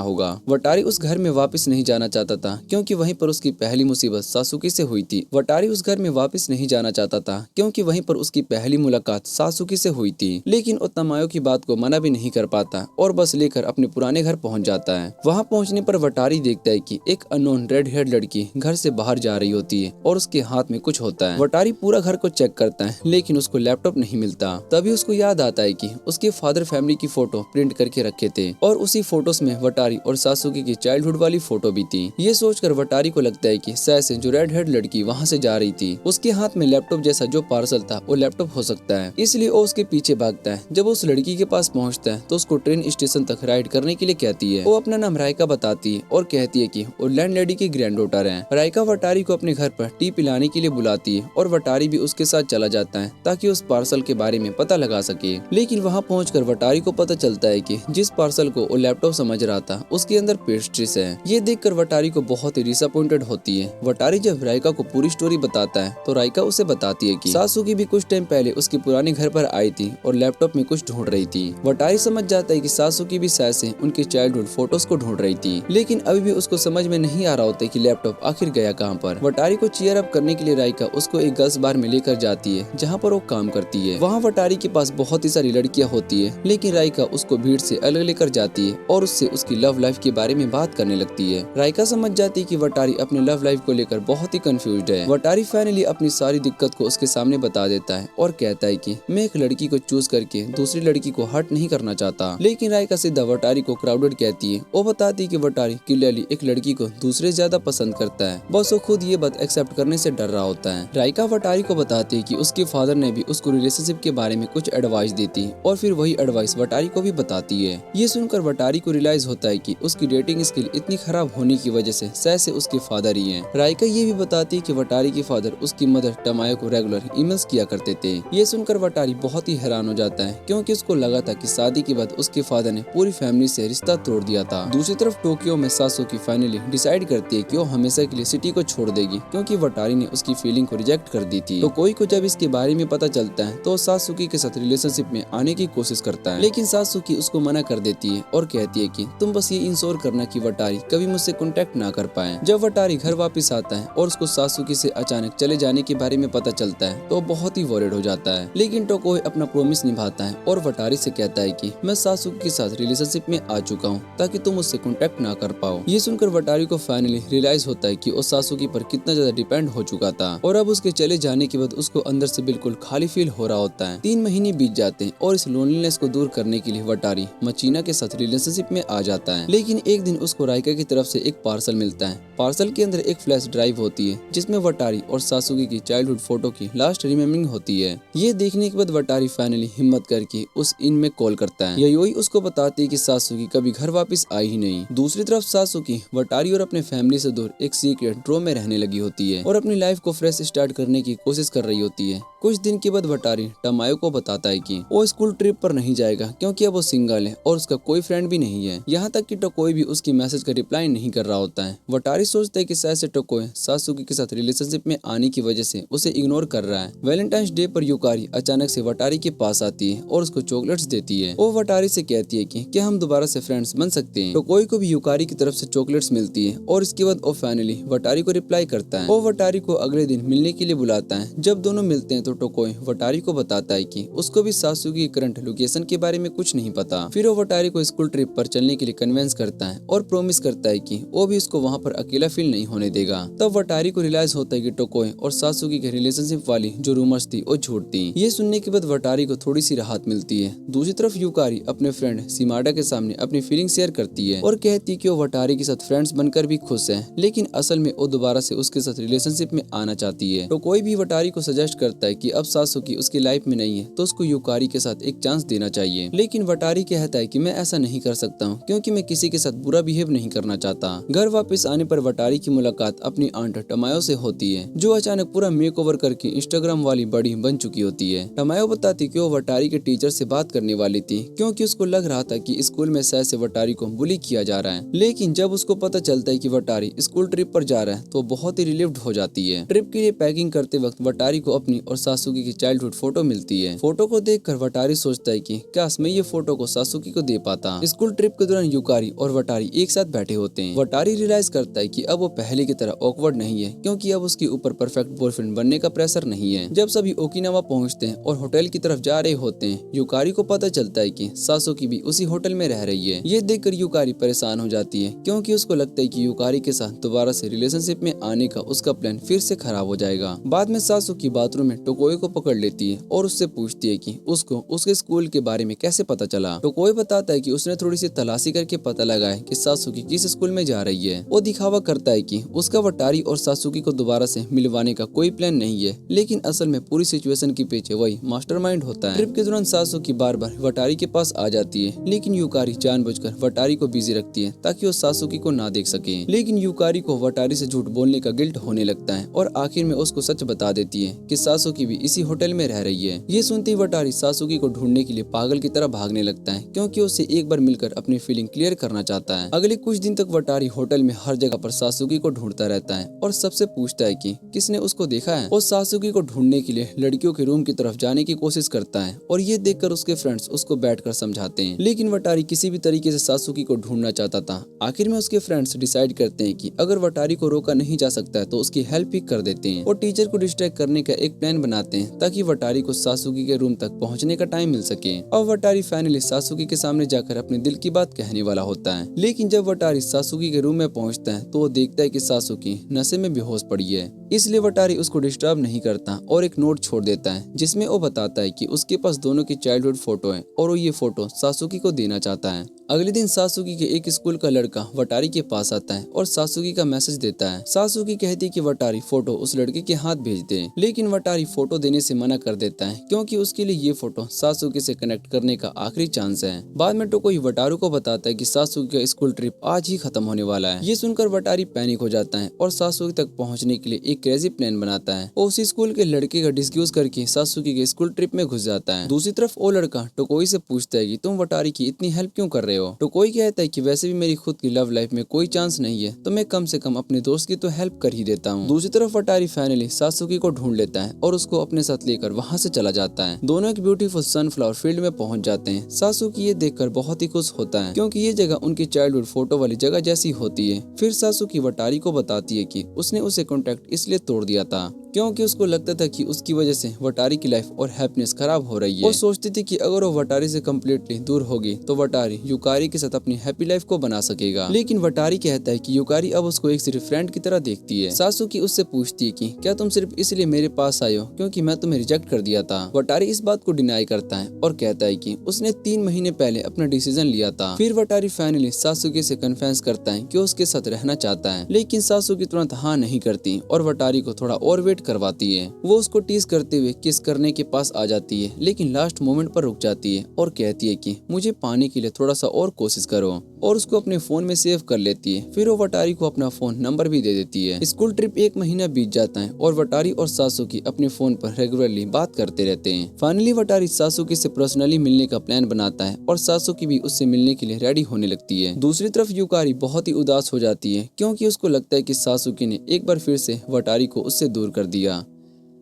होगा। वटारी उस घर में वापस नहीं जाना चाहता था, क्योंकि वहीं पर उसकी पहली मुसीबत सासुकी से हुई थी। वटारी उस घर में वापस नहीं जाना चाहता था क्योंकि वहीं पर उसकी पहली मुलाकात सासुकी से हुई थी। लेकिन वो तमायो की बात को मना भी नहीं कर पाता और बस लेकर अपने पुराने घर पहुंच जाता है। वहां पहुंचने पर वटारी देखता है कि एक अननोन रेड हेयर लड़की घर से बाहर जा रही होती है और उसके हाथ में कुछ होता है। वटारी पूरा घर को चेक करता है, लेकिन उसको लैपटॉप नहीं मिलता। तभी उसको याद आता है कि उसके फादर फैमिली की फोटो प्रिंट करके रखे थे और उसी फोटोज में वटारी और सासुकी की चाइल्डहुड वाली फोटो भी थी। ये सोचकर वटारी को लगता है कि शायद से जो रेड हेयर लड़की वहाँ से जा रही थी उसके हाथ में लैपटॉप जैसा जो पार्सल था वो लैपटॉप हो सकता है, इसलिए वो उसके पीछे भागता है। जब उस लड़की के पास पहुँचता है तो उसको ट्रेन स्टेशन तक राइड करने के लिए कहती है। वो अपना नाम राइका बताती है और कहती है कि वो लैंडलेडी की ग्रैंड डॉटर है। राइका वटारी को अपने घर पर टी पिलाने के लिए बुलाती है और वटारी भी उसके साथ चला जाता है ताकि उस पार्सल के बारे में पता लगा सके। लेकिन वहाँ पहुंचकर वटारी को पता चलता है कि जिस पार्सल को वो लैपटॉप समझ रहा था उसके अंदर पेस्ट्रीज है। ये देखकर वटारी को बहुत ही डिसअपॉइंटेड होती है। वटारी जब राइका को पूरी स्टोरी बताता है तो राइका उसे बताती है कि सासुकी भी कुछ टाइम पहले उसके पुराने घर पर आई थी और लैपटॉप में कुछ ढूंढ रही थी। वटारी समझ जाता है कि सासुकी भी शायद से उनके चाइल्डहुड फोटोज को ढूंढ रही थी, लेकिन अभी भी उसको समझ में नहीं आ रहा होता कि लैपटॉप आखिर गया कहाँ पर। वटारी को चीयर अप करने के लिए राइका उसको एक गर्ल्स बार में लेकर जाती है जहाँ पर वो काम करती है। वहाँ वटारी के पास बहुत ही सारी लड़कियाँ होती है, लेकिन राइका उसको भीड़ से अलग लेकर जाती है और उससे उसकी लव लाइफ के बारे में बात करने लगती है। राइका समझ जाती है कि वटारी अपने लव लाइफ को लेकर बहुत ही कंफ्यूज्ड है। वटारी फाइनली अपनी सारी दिक्कत को उसके सामने बता देता है और कहता है कि मैं एक लड़की को चूज करके दूसरी लड़की को हर्ट नहीं करना चाहता। लेकिन राइका सीधा वटारी को क्राउडेड कहती है। वो बताती है कि वटारी क्लियरली एक लड़की को दूसरे से ज्यादा पसंद करता है, बस वो खुद ये बात एक्सेप्ट करने से डर रहा होता है। राइका वटारी को बताती है कि उसके फादर ने भी उसको रिलेशनशिप के बारे में कुछ एडवाइस दी थी और फिर वही एडवाइस वटारी को भी बताती है। ये सुनकर वटारी को रियलाइज होता है कि उसकी डेटिंग स्किल इतनी खराब होने की वजह से शायद से उसके फादर ही हैं। राइका ये भी बताती है कि वटारी के फादर उसकी मदर टमायो को रेगुलर ईमेल्स किया करते थे। ये सुनकर वटारी बहुत ही हैरान हो जाता है, क्योंकि उसको लगा था कि शादी के बाद उसके फादर ने पूरी फैमिली से रिश्ता तोड़ दिया था। दूसरी तरफ टोक्यो में सासुकी फाइनली डिसाइड करती है कि वो हमेशा के लिए सिटी को छोड़ देगी, क्योंकि वटारी ने उसकी फीलिंग को रिजेक्ट कर दी थी। तो कोई को जब इसके बारे में पता चलता है तो सासुकी के साथ रिलेशनशिप में आने की कोशिश करता है, लेकिन सासुकी उसको मना कर देती है और कहती है कि तुम बस ये इंश्योर करना कि वटारी कभी मुझसे कांटेक्ट ना कर पाए। जब वटारी घर वापस आता है और उसको सासुकी से अचानक चले जाने के बारे में पता चलता है तो बहुत ही वॉरिड हो जाता है। लेकिन टोकोई अपना प्रॉमिस निभाता है और वटारी से कहता है कि मैं सासुकी के साथ रिलेशनशिप में आ चुका हूँ ताकि तुम उससे कांटेक्ट ना कर पाओ। ये सुनकर वटारी को फाइनली रियलाइज होता है कि वो सासुकी पर कितना ज्यादा डिपेंड हो चुका था और अब उसके चले जाने के बाद उसको अंदर से बिल्कुल खाली फील हो रहा होता है। 3 महीने बीत जाते हैं और इस लोनलीनेस को दूर करने के लिए वटारी मचीना के साथ रिलेशनशिप में आ जाता है। लेकिन एक दिन उसको राइका की तरफ से एक पार्सल मिलता है। पार्सल के अंदर एक फ्लैश ड्राइव होती है जिसमें वटारी और सासुकी की चाइल्डहुड फोटो की लास्ट रिमेम्बरिंग होती है। ये देखने के बाद वटारी फाइनली हिम्मत करके उस इन में कॉल करता है। योई उसको बताती है कि सासुकी कभी घर वापस आई ही नहीं। दूसरी तरफ सासुकी वटारी और अपने फैमिली से दूर एक सीक्रेट ड्रो में रहने लगी होती है और अपनी लाइफ को फ्रेश स्टार्ट करने की कोशिश कर रही होती है। कुछ दिन के बाद वटारी टमायो को बताता है कि वो स्कूल ट्रिप पर नहीं जाएगा क्योंकि अब वो सिंगल है और उसका कोई फ्रेंड भी नहीं नहीं है, यहाँ तक कि टोकोई भी उसकी मैसेज का रिप्लाई नहीं कर रहा होता है। वटारी सोचता है कि शायद से टोकोई सासुकी के साथ रिलेशनशिप में आने की वजह से उसे इग्नोर कर रहा है। वैलेंटाइंस डे पर यूकारी अचानक से वटारी के पास आती है और उसको चॉकलेट्स देती है। वो वटारी से कहती है कि क्या हम दोबारा से फ्रेंड्स बन सकते हैं। टोकोई को भी यूकारी की तरफ से चॉकलेट्स मिलती है और इसके बाद वो फाइनली वटारी को रिप्लाई करता है। वो वटारी को अगले दिन मिलने के लिए बुलाता है। जब दोनों मिलते हैं तो टोकोई वटारी को बताता है कि उसको भी सासुकी की करंट लोकेशन के बारे में कुछ नहीं पता। फिर वो वटारी को स्कूल ट्रिप पर चलने के लिए कन्विंस करता है और प्रॉमिस करता है कि वो भी उसको वहाँ पर अकेला फील नहीं होने देगा। तब वटारी को रियलाइज होता है कि टोकोई और सासुकी के रिलेशनशिप वाली जो रूमर्स थी वो झूठ थी। ये सुनने के बाद वटारी को थोड़ी सी राहत मिलती है। दूसरी तरफ यूकारी अपने फ्रेंड सिमाडा के सामने अपनी फीलिंग शेयर करती है और कहती है कि वो वटारी के साथ फ्रेंड्स बनकर भी खुश है, लेकिन असल में वो दोबारा से उसके साथ रिलेशनशिप में आना चाहती है। तो कोई भी वटारी को सजेस्ट करता है कि अब सासुकी उसकी लाइफ में नहीं है तो उसको यूकारी के साथ एक चांस देना चाहिए, लेकिन वटारी कहता है कि मैं ऐसा नहीं कर सकता हूँ क्योंकि मैं किसी के साथ बुरा बिहेव नहीं करना चाहता। घर वापस आने पर वटारी की मुलाकात अपनी आंट टमायो से होती है, जो अचानक पूरा मेकओवर करके इंस्टाग्राम वाली बड़ी बन चुकी होती है। टमायो बताती कि वो वटारी के टीचर से बात करने वाली थी क्योंकि उसको लग रहा था कि स्कूल में शायद से वटारी को बुली किया जा रहा है, लेकिन जब उसको पता चलता है कि वटारी स्कूल ट्रिप पर जा रहा है तो बहुत ही रिलीव्ड हो जाती है। ट्रिप के लिए पैकिंग करते वक्त वटारी को अपनी और सासुकी की चाइल्डहुड फोटो मिलती है। फोटो को देखकर वटारी सोचता है कि काश मैं ये फोटो को सासुकी को दे पाता। स्कूल ट्रिप के दौरान यूकारी और वटारी एक साथ बैठे होते हैं। वटारी रियलाइज करता है कि अब वो पहले की तरह ऑकवर्ड नहीं है क्योंकि अब उसके ऊपर परफेक्ट बॉयफ्रेंड बनने का प्रेशर नहीं है। जब सभी ओकिनावा पहुंचते हैं और होटल की तरफ जा रहे होते हैं, यूकारी को पता चलता है कि सासुकी भी उसी होटल में रह रही है। ये देखकर यूकारी परेशान हो जाती है क्योंकि उसको लगता है कि यूकारी के साथ दोबारा से रिलेशनशिप में आने का उसका प्लान फिर से खराब हो जाएगा। बाद में सासुकी बाथरूम में टोकोई को पकड़ लेती है और उससे पूछती है कि उसको उसके स्कूल के बारे में कैसे पता चला। टोकोई बताता है कि उसने थोड़ी सी तलाशी करके पता लगाया कि सासुकी किस स्कूल में जा रही है। वो दिखावा करता है कि उसका वटारी और सासुकी को दोबारा से मिलवाने का कोई प्लान नहीं है, लेकिन असल में पूरी सिचुएशन के पीछे वही मास्टरमाइंड होता है। ट्रिप के दौरान सासुकी बार बार वटारी के पास आ जाती है, लेकिन यूकारी जानबूझकर वटारी को बिजी रखती है ताकि वो सासुकी को ना देख सके। लेकिन यूकारी को वटारी से झूठ बोलने का गिल्ट होने लगता है और आखिर में उसको सच बता देती है कि सासुकी भी इसी होटल में रह रही है। ये सुनते ही वटारी सासुकी को ढूंढने के लिए पागल की तरह भागने लगता है क्योंकि उससे एक बार मिलकर अपनी फीलिंग क्लियर करना चाहता है। अगले कुछ दिन तक वटारी होटल में हर जगह पर सासुकी को ढूंढता रहता है और सबसे पूछता है कि किसने उसको देखा है। वो सासुकी को ढूंढने के लिए लड़कियों के रूम की तरफ जाने की कोशिश करता है और ये देखकर उसके फ्रेंड्स उसको बैठकर समझाते हैं, लेकिन वटारी किसी भी तरीके से सासुकी को ढूंढना चाहता था। आखिर में उसके फ्रेंड्स डिसाइड करते हैं कि अगर वटारी को रोका नहीं जा सकता है तो उसकी हेल्प ही कर देते हैं। और टीचर को डिस्ट्रैक्ट करने का एक प्लान बनाते हैं ताकि वटारी को सासुकी के रूम तक पहुंचने का टाइम मिल सके। और वटारी फाइनली सासुकी के सामने जाकर अपने दिल की बात कहने वाला होता है, लेकिन जब वटारी सासुकी के रूम में पहुंचता है तो वो देखता है कि सासुकी नशे में बेहोश पड़ी है। इसलिए वटारी उसको डिस्टर्ब नहीं करता और एक नोट छोड़ देता है जिसमें वो बताता है कि उसके पास दोनों की चाइल्डहुड फोटो है और वो ये फोटो सासुकी को देना चाहता है। अगले दिन सासुकी के एक स्कूल का लड़का वटारी के पास आता है और सासुकी का मैसेज देता है। सासुकी कहती है कि वटारी फोटो उस लड़के के हाथ भेज दे, लेकिन वटारी फोटो देने से मना कर देता है क्योंकि उसके लिए ये फोटो सासुकी से कनेक्ट करने का आखिरी चांस है। बाद में टोकोई वटारू को बताता है कि सासुकी का स्कूल ट्रिप आज ही खत्म होने वाला है। ये सुनकर वटारी पैनिक हो जाता है और सासुकी तक पहुंचने के लिए एक क्रेजी प्लान बनाता है। वो उसी स्कूल के लड़के का डिस्क्यूज करके सासुकी के स्कूल ट्रिप में घुस जाता है। दूसरी तरफ वो लड़का टोकोई से पूछता है कि तुम वटारी की इतनी हेल्प क्यों कर रहे हो। टोकोई कहता है कि वैसे भी मेरी खुद की लव लाइफ में कोई चांस नहीं है तो मैं कम से कम अपने दोस्त की तो हेल्प कर ही देता हूँ। दूसरी तरफ वटारी फाइनली सासुकी को ढूंढ लेता है और उसको अपने साथ लेकर वहाँ से चला जाता है। दोनों एक ब्यूटीफुल सनफ्लावर फील्ड में पहुंच जाते हैं। सासुकी ये देखकर बहुत ही खुश होता है क्योंकि ये जगह उनकी चाइल्डहुड फोटो वाली जगह जैसी होती है। फिर सासुकी वटारी को बताती है कि उसने उसे कॉन्टेक्ट इसलिए तोड़ दिया था क्योंकि उसको लगता था कि उसकी वजह से वटारी की लाइफ और हैप्पीनेस खराब हो रही है। वो सोचती थी कि अगर वो वटारी से कम्प्लीटली दूर होगी तो वटारी यूकारी के साथ अपनी हैप्पी लाइफ को बना सकेगा, लेकिन वटारी कहता है कि यूकारी अब उसको एक सिर्फ फ्रेंड की तरह देखती है। सासुकी उससे पूछती है कि क्या तुम सिर्फ इसलिए मेरे पास आए हो क्योंकि मैं तुम्हें रिजेक्ट कर दिया था। वटारी इस बात को डिनाई करता है और कहता है कि उसने 3 महीने पहले अपना डिसीजन लिया था। फिर वटारी फाइनली सासुकी से कन्फेस करता है कि उसके साथ रहना चाहता है, लेकिन सासुकी तुरंत हाँ नहीं करती और वटारी को थोड़ा और वेट करवाती है। वो उसको टीज करते हुए किस करने के पास आ जाती है, लेकिन लास्ट मोमेंट पर रुक जाती है और कहती है कि मुझे पाने के लिए थोड़ा सा और कोशिश करो। और उसको अपने फोन में सेव कर लेती है। फिर वो वटारी को अपना फोन नंबर भी दे देती है। स्कूल ट्रिप 1 महीना बीत जाता है और वटारी और सासुकी अपने फोन पर रेगुलरली बात करते रहते हैं। फाइनली वटारी सासुकी से पर्सनली मिलने का प्लान बनाता है और सासुकी भी उससे मिलने के लिए रेडी होने लगती है। दूसरी तरफ युकारी बहुत ही उदास हो जाती है क्योंकि उसको लगता है कि सासुकी ने एक बार फिर से वटारी को उससे दूर कर दिया।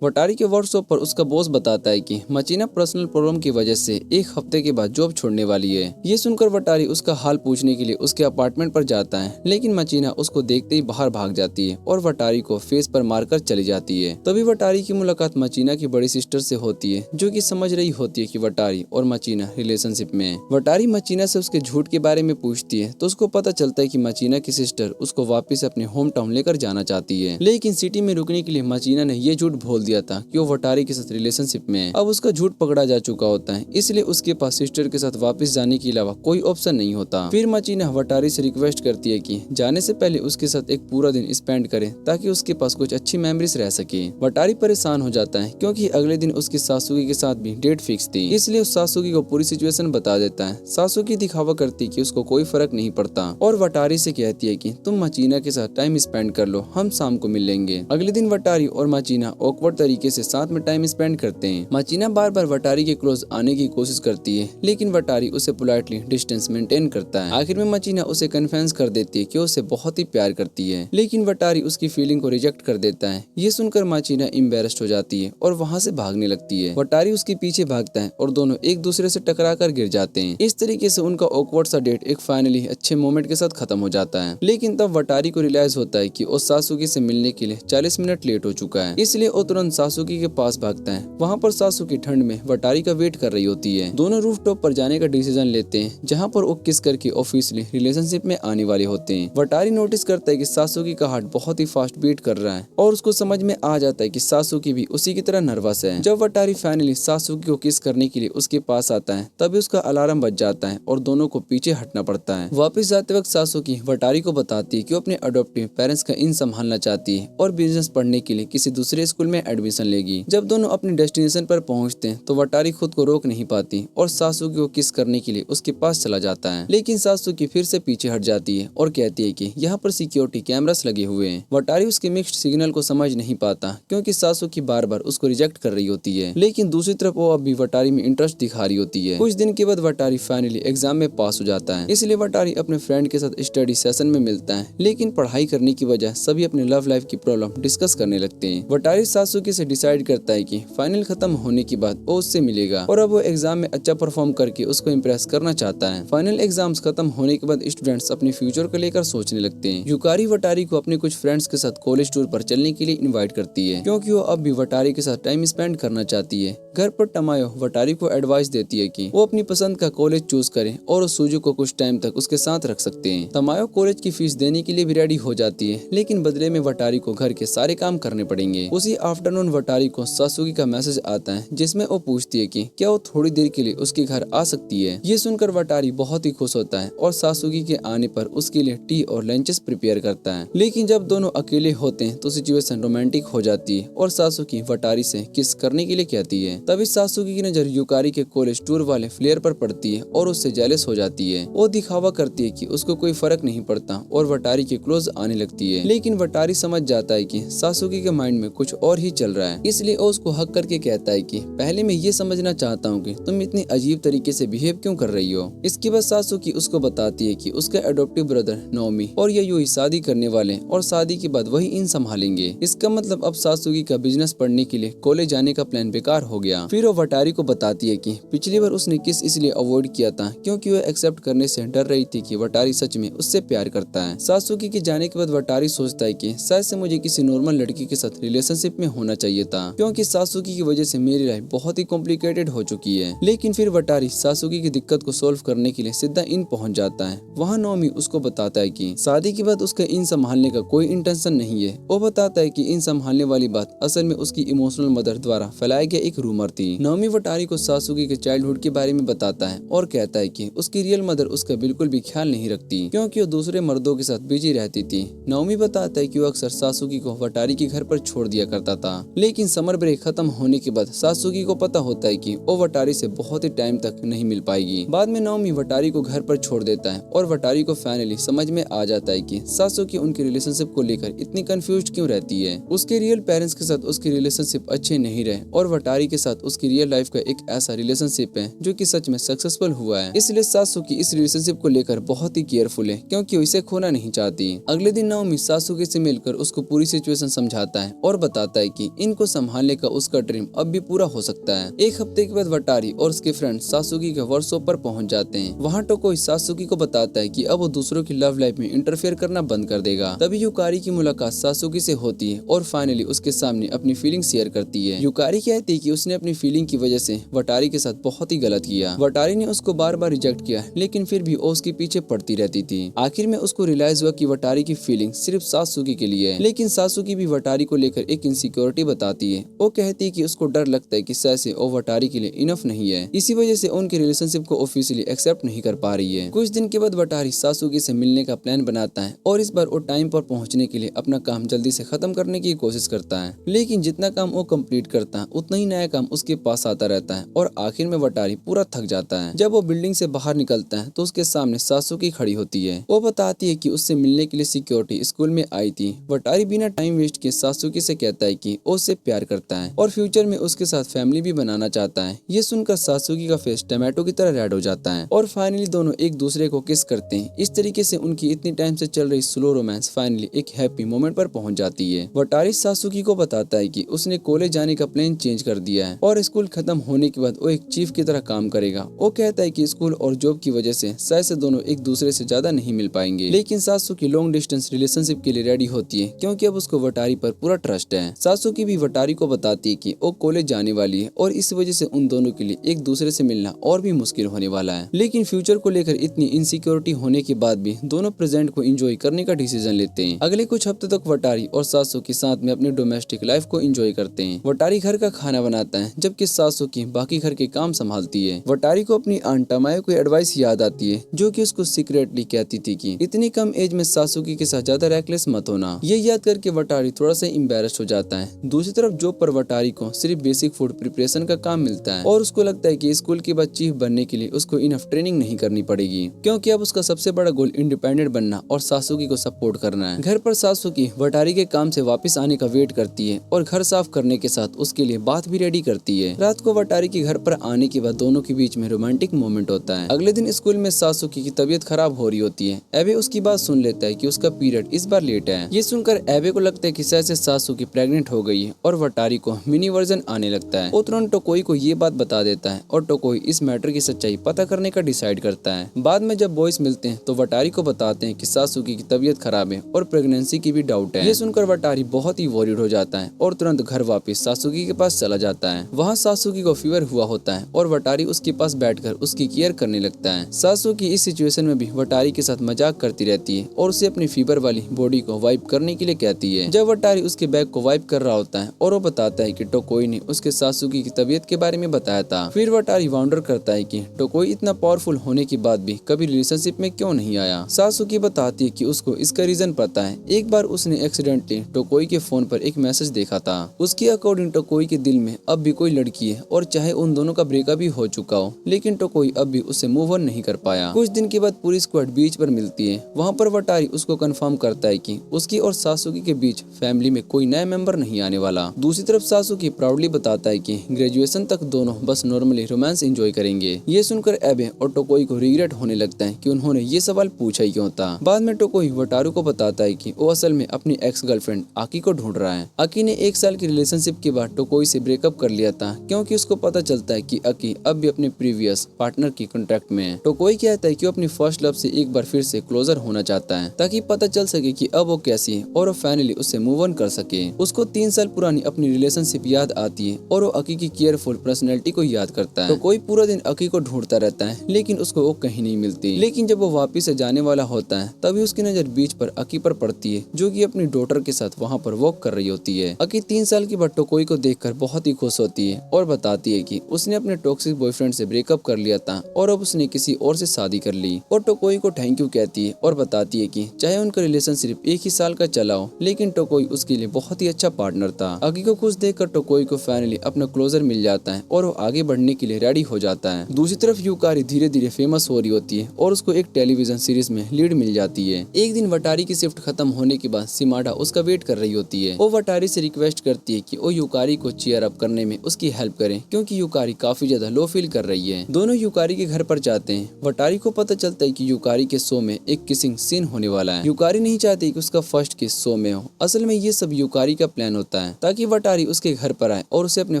वटारी के वर्कशॉप पर उसका बॉस बताता है कि मचीना पर्सनल प्रॉब्लम की वजह से 1 हफ्ते के बाद जॉब छोड़ने वाली है। ये सुनकर वटारी उसका हाल पूछने के लिए उसके अपार्टमेंट पर जाता है, लेकिन मचीना उसको देखते ही बाहर भाग जाती है और वटारी को फेस पर मारकर चली जाती है। तभी वटारी की मुलाकात मचीना की बड़ी सिस्टर से होती है, जो कि समझ रही होती है कि वटारी और मचीना रिलेशनशिप में है। वटारी मचीना से उसके झूठ के बारे में पूछती है तो उसको पता चलता है कि मचीना की सिस्टर उसको वापस अपने होम टाउन लेकर जाना चाहती है, लेकिन सिटी में रुकने के लिए मचीना ने ये झूठ बोल दिया था कि वो वटारी के साथ रिलेशनशिप में है। अब उसका झूठ पकड़ा जा चुका होता है, इसलिए उसके पास सिस्टर के साथ वापस जाने के अलावा कोई ऑप्शन नहीं होता। फिर मचीना वटारी से रिक्वेस्ट करती है कि जाने से पहले उसके साथ एक पूरा दिन स्पेंड करे ताकि उसके पास कुछ अच्छी मेमोरीज रह सके। वटारी परेशान हो जाता है क्योंकि अगले दिन उसकी सासुकी के साथ भी डेट फिक्स थी, इसलिए उस सासुकी को पूरी सिचुएशन बता देता है। सासुकी दिखावा करती कि उसको कोई फर्क नहीं पड़ता और वटारी से कहती है कि तुम मचीना के साथ टाइम स्पेंड कर लो, हम शाम को मिल लेंगे। अगले दिन वटारी और मचीना ऑकवर्ड तरीके से साथ में टाइम स्पेंड करते हैं। मचीना बार बार वटारी के क्लोज आने की कोशिश करती है, लेकिन वटारी उसे पोलाइटली डिस्टेंस मेंटेन करता है। आखिर में मचीना उसे कन्फेस कर देती है कि उसे बहुत ही प्यार करती है, लेकिन वटारी उसकी फीलिंग को रिजेक्ट कर देता है। ये सुनकर मचीना एम्बैरेस्ड हो जाती है और वहाँ से भागने लगती है। वटारी उसके पीछे भागता है और दोनों एक दूसरे से टकरा कर गिर जाते हैं। इस तरीके से उनका ऑकवर्ड सा डेट एक फाइनली अच्छे मोमेंट के साथ खत्म हो जाता है। लेकिन तब वटारी को रियलाइज होता है कि वो सासुकी से मिलने के लिए 40 मिनट लेट हो चुका है, इसलिए वो तुरंत सासुकी के पास भागता है। वहाँ पर सासुकी ठंड में वटारी का वेट कर रही होती है। दोनों रूफटॉप पर जाने का डिसीजन लेते हैं, जहाँ पर वो किस करके ऑफिशियली रिलेशनशिप में आने वाले होते हैं। वटारी नोटिस करता है कि सासुकी का हार्ट बहुत ही फास्ट बीट कर रहा है और उसको समझ में आ जाता है कि सासुकी भी उसी की तरह नर्वस है। जब वटारी फाइनली सासुकी को किस करने के लिए उसके पास आता है, तभी उसका अलार्म बज जाता है और दोनों को पीछे हटना पड़ता है। वापस जाते वक्त सासुकी वटारी को बताती है कि वो अपने अडॉप्टिव पेरेंट्स का इन संभालना चाहती है और बिजनेस पढ़ने के लिए किसी दूसरे स्कूल में एडमिशन लेगी। जब दोनों अपने डेस्टिनेशन पर पहुंचते हैं तो वटारी खुद को रोक नहीं पाती और सासुकी को किस करने के लिए उसके पास चला जाता है, लेकिन सासुकी फिर से पीछे हट जाती है और कहती है कि यहाँ पर सिक्योरिटी कैमरास लगे हुए हैं। वटारी उसके मिक्स्ड सिग्नल को समझ नहीं पाता क्योंकि सासुकी बार बार उसको रिजेक्ट कर रही होती है, लेकिन दूसरी तरफ वो अब भी वटारी में इंटरेस्ट दिखा रही होती है। कुछ दिन के बाद वटारी फाइनली एग्जाम में पास हो जाता है, इसलिए वटारी अपने फ्रेंड के साथ स्टडी सेशन में मिलता है, लेकिन पढ़ाई करने की वजह सभी अपने लव लाइफ की प्रॉब्लम डिस्कस करने लगते हैं। वटारी सासुकी से डिसाइड करता है कि फाइनल खत्म होने के बाद वो उससे मिलेगा और अब वो एग्जाम में अच्छा परफॉर्म करके उसको इम्प्रेस करना चाहता है। फाइनल एग्जाम्स खत्म होने के बाद स्टूडेंट्स अपने फ्यूचर को लेकर सोचने लगते हैं। युकारी वटारी को अपने कुछ फ्रेंड्स के साथ कॉलेज टूर पर चलने के लिए इनवाइट करती है क्योंकि वो अब भी वटारी के साथ टाइम स्पेंड करना चाहती है। घर पर टमायो वटारी को एडवाइस देती है कि वो अपनी पसंद का कॉलेज चूज करे और उस सुजू को कुछ टाइम तक उसके साथ रख सकते हैं। टमायो कॉलेज की फीस देने के लिए भी रेडी हो जाती है, लेकिन बदले में वटारी को घर के सारे काम करने पड़ेंगे। उसी आफ्टरनून वटारी को सासुकी का मैसेज आता है जिसमें वो पूछती है कि क्या वो थोड़ी देर के लिए उसके घर आ सकती है। ये सुनकर वटारी बहुत ही खुश होता है और सासुकी के आने पर उसके लिए टी और लंचेस प्रिपेयर करता है। लेकिन जब दोनों अकेले होते हैं तो सिचुएशन रोमांटिक हो जाती है और सासुकी वटारी से किस करने के लिए कहती है। तभी सासुकी की नजर युकारी के कॉलेज टूर वाले फ्लेयर पर पड़ती है और उससे जेलस हो जाती है। वो दिखावा करती है कि उसको कोई फर्क नहीं पड़ता और वटारी के क्लोज आने लगती है, लेकिन वटारी समझ जाता है कि सासुकी के माइंड में कुछ और ही चल रहा है, इसलिए वो उसको हक करके कहता है कि पहले मैं ये समझना चाहता हूँ कि तुम इतनी अजीब तरीके से बिहेव क्यों कर रही हो। इसके बाद सासुकी उसको बताती है कि उसका एडॉप्टिव ब्रदर नोमी और ये यूही शादी करने वाले और शादी के बाद वही इन संभालेंगे। इसका मतलब अब सासुकी का बिजनेस पढ़ने के लिए कॉलेज जाने का प्लान बेकार हो गया। फिर वो वटारी को बताती है कि पिछली बार उसने किस इसलिए अवॉइड किया था क्योंकि वो एक्सेप्ट करने से डर रही थी कि वटारी सच में उससे प्यार करता है। सासुकी के जाने के बाद वटारी सोचता है कि शायद से मुझे किसी नॉर्मल लड़की के साथ रिलेशनशिप में होना चाहिए था क्योंकि सासुकी की वजह से मेरी लाइफ बहुत ही कॉम्प्लिकेटेड हो चुकी है। लेकिन फिर वटारी सासुकी की दिक्कत को सोल्व करने के लिए सीधा इन पहुंच जाता है। वहाँ नोमी उसको बताता है कि शादी के बाद उसका इन संभालने का कोई इंटेंशन नहीं है। वो बताता है कि इन संभालने वाली बात असल में उसकी इमोशनल मदर द्वारा फैलाया गया एक रूमर थी। नोमी वटारी को सासुकी के चाइल्डहुड के बारे में बताता है और कहता है कि उसकी रियल मदर उसका बिल्कुल भी ख्याल नहीं रखती क्योंकि वो दूसरे मर्दों के साथ बिजी रहती थी। नोमी बताता है कि वो अक्सर सासुकी को वटारी के घर पर छोड़ दिया करता था लेकिन समर ब्रेक खत्म होने के बाद सात्सुकी को पता होता है कि वो वटारी से बहुत ही टाइम तक नहीं मिल पाएगी। बाद में नाओमी वटारी को घर पर छोड़ देता है और वटारी को फाइनली समझ में आ जाता है कि सात्सुकी उनके रिलेशनशिप को लेकर इतनी कंफ्यूज क्यों रहती है। उसके रियल पेरेंट्स के साथ उसकी रिलेशनशिप अच्छे नहीं रहे और वटारी के साथ उसकी रियल लाइफ का एक ऐसा रिलेशनशिप है जो कि सच में सक्सेसफुल हुआ है। इसलिए सात्सुकी इस रिलेशनशिप को लेकर बहुत ही केयरफुल है क्योंकि वो इसे खोना नहीं चाहती। अगले दिन नाओमी सात्सुकी से मिलकर उसको पूरी सिचुएशन समझाता है और बताता है कि इनको संभालने का उसका ड्रीम अब भी पूरा हो सकता है। एक हफ्ते के बाद वटारी और उसके फ्रेंड सात्सुकी के वर्कशॉप पर पहुंच जाते हैं। वहाँ टोकोई सात्सुकी को बताता है कि अब वो दूसरों की लव लाइफ में इंटरफेयर करना बंद कर देगा। तभी युकारी की मुलाकात सात्सुकी से होती है और फाइनली उसके सामने अपनी फीलिंग शेयर करती है। युकारी कहती है कि उसने अपनी फीलिंग की वजह से वटारी के साथ बहुत ही गलत किया। वटारी ने उसको बार बार रिजेक्ट किया लेकिन फिर भी वो उसके पीछे पड़ती रहती थी। आखिर में उसको रियलाइज हुआ कि वटारी की फीलिंग सिर्फ सात्सुकी के लिए है। लेकिन सात्सुकी भी वटारी को लेकर एक इनसिक्योरिटी बताती है। वो कहती है कि उसको डर लगता है कि शायद से वो वटारी के लिए इनफ नहीं है, इसी वजह से उनके रिलेशनशिप को ऑफिशियली एक्सेप्ट नहीं कर पा रही है। कुछ दिन के बाद वटारी सात्सुकी से मिलने का प्लान बनाता है और इस बार वो टाइम पर पहुंचने के लिए अपना काम जल्दी से खत्म करने की कोशिश करता है। लेकिन जितना काम वो कंप्लीट करता है उतना ही नया काम उसके पास आता रहता है और आखिर में वटारी पूरा थक जाता है। जब वो बिल्डिंग से बाहर निकलता है तो उसके सामने सात्सुकी खड़ी होती है। वो बताती है कि उससे मिलने के लिए सिक्योरिटी स्कूल में आई थी। वटारी बिना टाइम वेस्ट किए सात्सुकी से कहता है कि वो उससे प्यार करता है और फ्यूचर में उसके साथ फैमिली भी बनाना चाहता है। ये सुनकर सात्सुकी का फेस टमाटो की तरह रेड हो जाता है और फाइनली दोनों एक दूसरे को किस करते हैं। इस तरीके से उनकी इतनी टाइम से चल रही स्लो रोमांस फाइनली एक हैप्पी मोमेंट पर पहुंच जाती है। वटारी सात्सुकी को बताता है कि उसने कॉलेज जाने का प्लान चेंज कर दिया है और स्कूल खत्म होने के बाद वो एक चीफ की तरह काम करेगा। वो कहता है कि स्कूल और जॉब की वजह से शायद से दोनों एक दूसरे से ज्यादा नहीं मिल पाएंगे। लेकिन सात्सुकी लॉन्ग डिस्टेंस रिलेशनशिप के लिए रेडी होती है क्योंकि अब उसको वटारी पर पूरा ट्रस्ट है। सात्सुकी भी वटारी को बताती है कि वो कॉलेज जाने वाली है और इस वजह से उन दोनों के लिए एक दूसरे से मिलना और भी मुश्किल होने वाला है। लेकिन फ्यूचर को लेकर इतनी इनसिक्योरिटी होने के बाद भी दोनों प्रेजेंट को एंजॉय करने का डिसीजन लेते हैं। अगले कुछ हफ्ते तक वटारी और सात्सुकी साथ में अपनी डोमेस्टिक लाइफ को एंजॉय करते हैं। वटारी घर का खाना बनाता है जबकि सात्सुकी बाकी घर के काम संभालती है। वटारी को अपनी आंट टमायो की एडवाइस याद आती है जो कि उसको सीक्रेटली कहती थी कि इतनी कम एज में सात्सुकी के साथ ज्यादा रेकलेस मत होना। ये याद करके वटारी थोड़ा सा एम्बैरेस्ड हो जाता है। दूसरी तरफ जॉब पर वटारी को सिर्फ बेसिक फूड प्रिपरेशन का काम मिलता है और उसको लगता है कि स्कूल के बाद चीफ बनने के लिए उसको इनफ ट्रेनिंग नहीं करनी पड़ेगी क्योंकि अब उसका सबसे बड़ा गोल इंडिपेंडेंट बनना और सात्सुकी को सपोर्ट करना है। घर पर सात्सुकी वटारी के काम से वापस आने का वेट करती है और घर साफ करने के साथ उसके लिए बात भी रेडी करती है। रात को वटारी के घर पर आने के बाद दोनों के बीच में रोमांटिक मोमेंट होता है। अगले दिन स्कूल में सात्सुकी की तबीयत खराब हो रही होती है। एबे उसकी बात सुन लेता है कि उसका पीरियड इस बार लेट है। ये सुनकर एबे को लगता है कि शायद से सात्सुकी प्रेग्नेंट हो गई है और वटारी को मिनी वर्जन आने लगता है। वो तुरंत टोकोई को ये बात बता देता है और टोकोई इस मैटर की सच्चाई पता करने का डिसाइड करता है। बाद में जब बॉयज मिलते हैं तो वटारी को बताते हैं कि सात्सुकी की तबीयत खराब है और प्रेगनेंसी की भी डाउट है। ये सुनकर वटारी बहुत ही वॉरिड हो जाता है और तुरंत घर वापस सात्सुकी के पास चला जाता है। वहाँ सात्सुकी को फीवर हुआ होता है और वटारी उसके पास बैठकर उसकी केयर करने लगता है। सात्सुकी इस सिचुएशन में भी वटारी के साथ मजाक करती रहती है और उसे अपनी फीवर वाली बॉडी को वाइप करने के लिए कहती है। जब वटारी उसके बैग को वाइप कर रहा होता है और वो बताता है कि टोकोई ने उसके सात्सुकी की तबीयत के बारे में बताया था। फिर वटारी वाउंडर करता है कि टोकोई इतना पावरफुल होने के बाद भी कभी रिलेशनशिप में क्यों नहीं आया। सात्सुकी बताती है कि उसको इसका रीजन पता है। एक बार उसने एक्सीडेंटली टोकोई के फोन पर एक मैसेज देखा था। उसके अकॉर्डिंग टोकोई के दिल में अब भी कोई लड़की है और चाहे उन दोनों का ब्रेकअप भी हो चुका हो लेकिन टोकोई अब भी उससे मूव ऑन नहीं कर पाया। कुछ दिन के बाद पूरी स्क्वाड बीच पर मिलती है। वहाँ पर वटारी उसको कंफर्म करता है कि उसकी और सात्सुकी के बीच फैमिली में कोई नया मेंबर नहीं आने वाला। दूसरी तरफ सात्सुकी प्राउडली बताता है कि ग्रेजुएशन तक दोनों बस नॉर्मली रोमांस एंजॉय करेंगे। ये सुनकर एबे और टोकोई को रिग्रेट होने लगता है कि उन्होंने ये सवाल पूछा ही क्यों था। बाद में टोकोई वटारू को बताता है कि वो असल में अपनी एक्स गर्लफ्रेंड आकी को ढूंढ रहा है। आकी ने 1 साल की रिलेशनशिप के बाद टोकोई से ब्रेकअप कर लिया था क्योंकि उसको पता चलता है कि आकी अब भी अपने प्रीवियस पार्टनर की कॉन्ट्रैक्ट में है। टोकोई कहता है कि वो अपनी फर्स्ट लव से एक बार फिर से क्लोजर होना चाहता है ताकि पता चल सके कि अब वो कैसी है और वो फाइनली उससे मूव ऑन कर सके। उसको 3 साल पुरानी अपनी रिलेशनशिप याद आती है और वो आकी की केयरफुल पर्सनैलिटी को याद करता है। टोकोई पूरा दिन आकी को ढूंढता रहता है लेकिन उसको वो कहीं नहीं मिलती। लेकिन जब वो वापिस से जाने वाला होता है तभी उसकी नजर बीच पर आकी पर पड़ती है जो कि अपनी डॉटर के साथ वहाँ पर वॉक कर रही होती है। आकी 3 साल के बाद टोकोई को देखकर बहुत ही खुश होती है और बताती है कि उसने अपने टॉक्सिक बॉयफ्रेंड से ब्रेकअप कर लिया था और अब उसने किसी और से शादी कर ली और टोकोई को थैंक यू कहती है और बताती है कि चाहे उनका रिलेशन सिर्फ 1 ही साल का चला हो लेकिन टोकोई उसके लिए बहुत ही अच्छा पार्टनर पार्टनर था। आकी को खुश देखकर टोकोई को फाइनली अपना क्लोजर मिल जाता है और वो आगे बढ़ने के लिए रेडी हो जाता है। दूसरी तरफ यूकारी धीरे धीरे फेमस हो रही होती है और उसको एक टेलीविजन सीरीज में लीड मिल जाती है। एक दिन वटारी की शिफ्ट खत्म होने के बाद सिमाडा उसका वेट कर रही होती है। वो वटारी से रिक्वेस्ट करती है कि वो यूकारी को चीयर अप करने में उसकी हेल्प करे क्योंकि यूकारी काफी ज्यादा लो फील कर रही है। दोनों यूकारी के घर पर जाते हैं। वटारी को पता चलता है कि यूकारी के शो में एक किसिंग सीन होने वाला है। यूकारी नहीं चाहती कि उसका फर्स्ट किस शो में हो। असल में ये सब यूकारी का प्लान होता है ताकि वटारी उसके घर पर आए और उसे अपने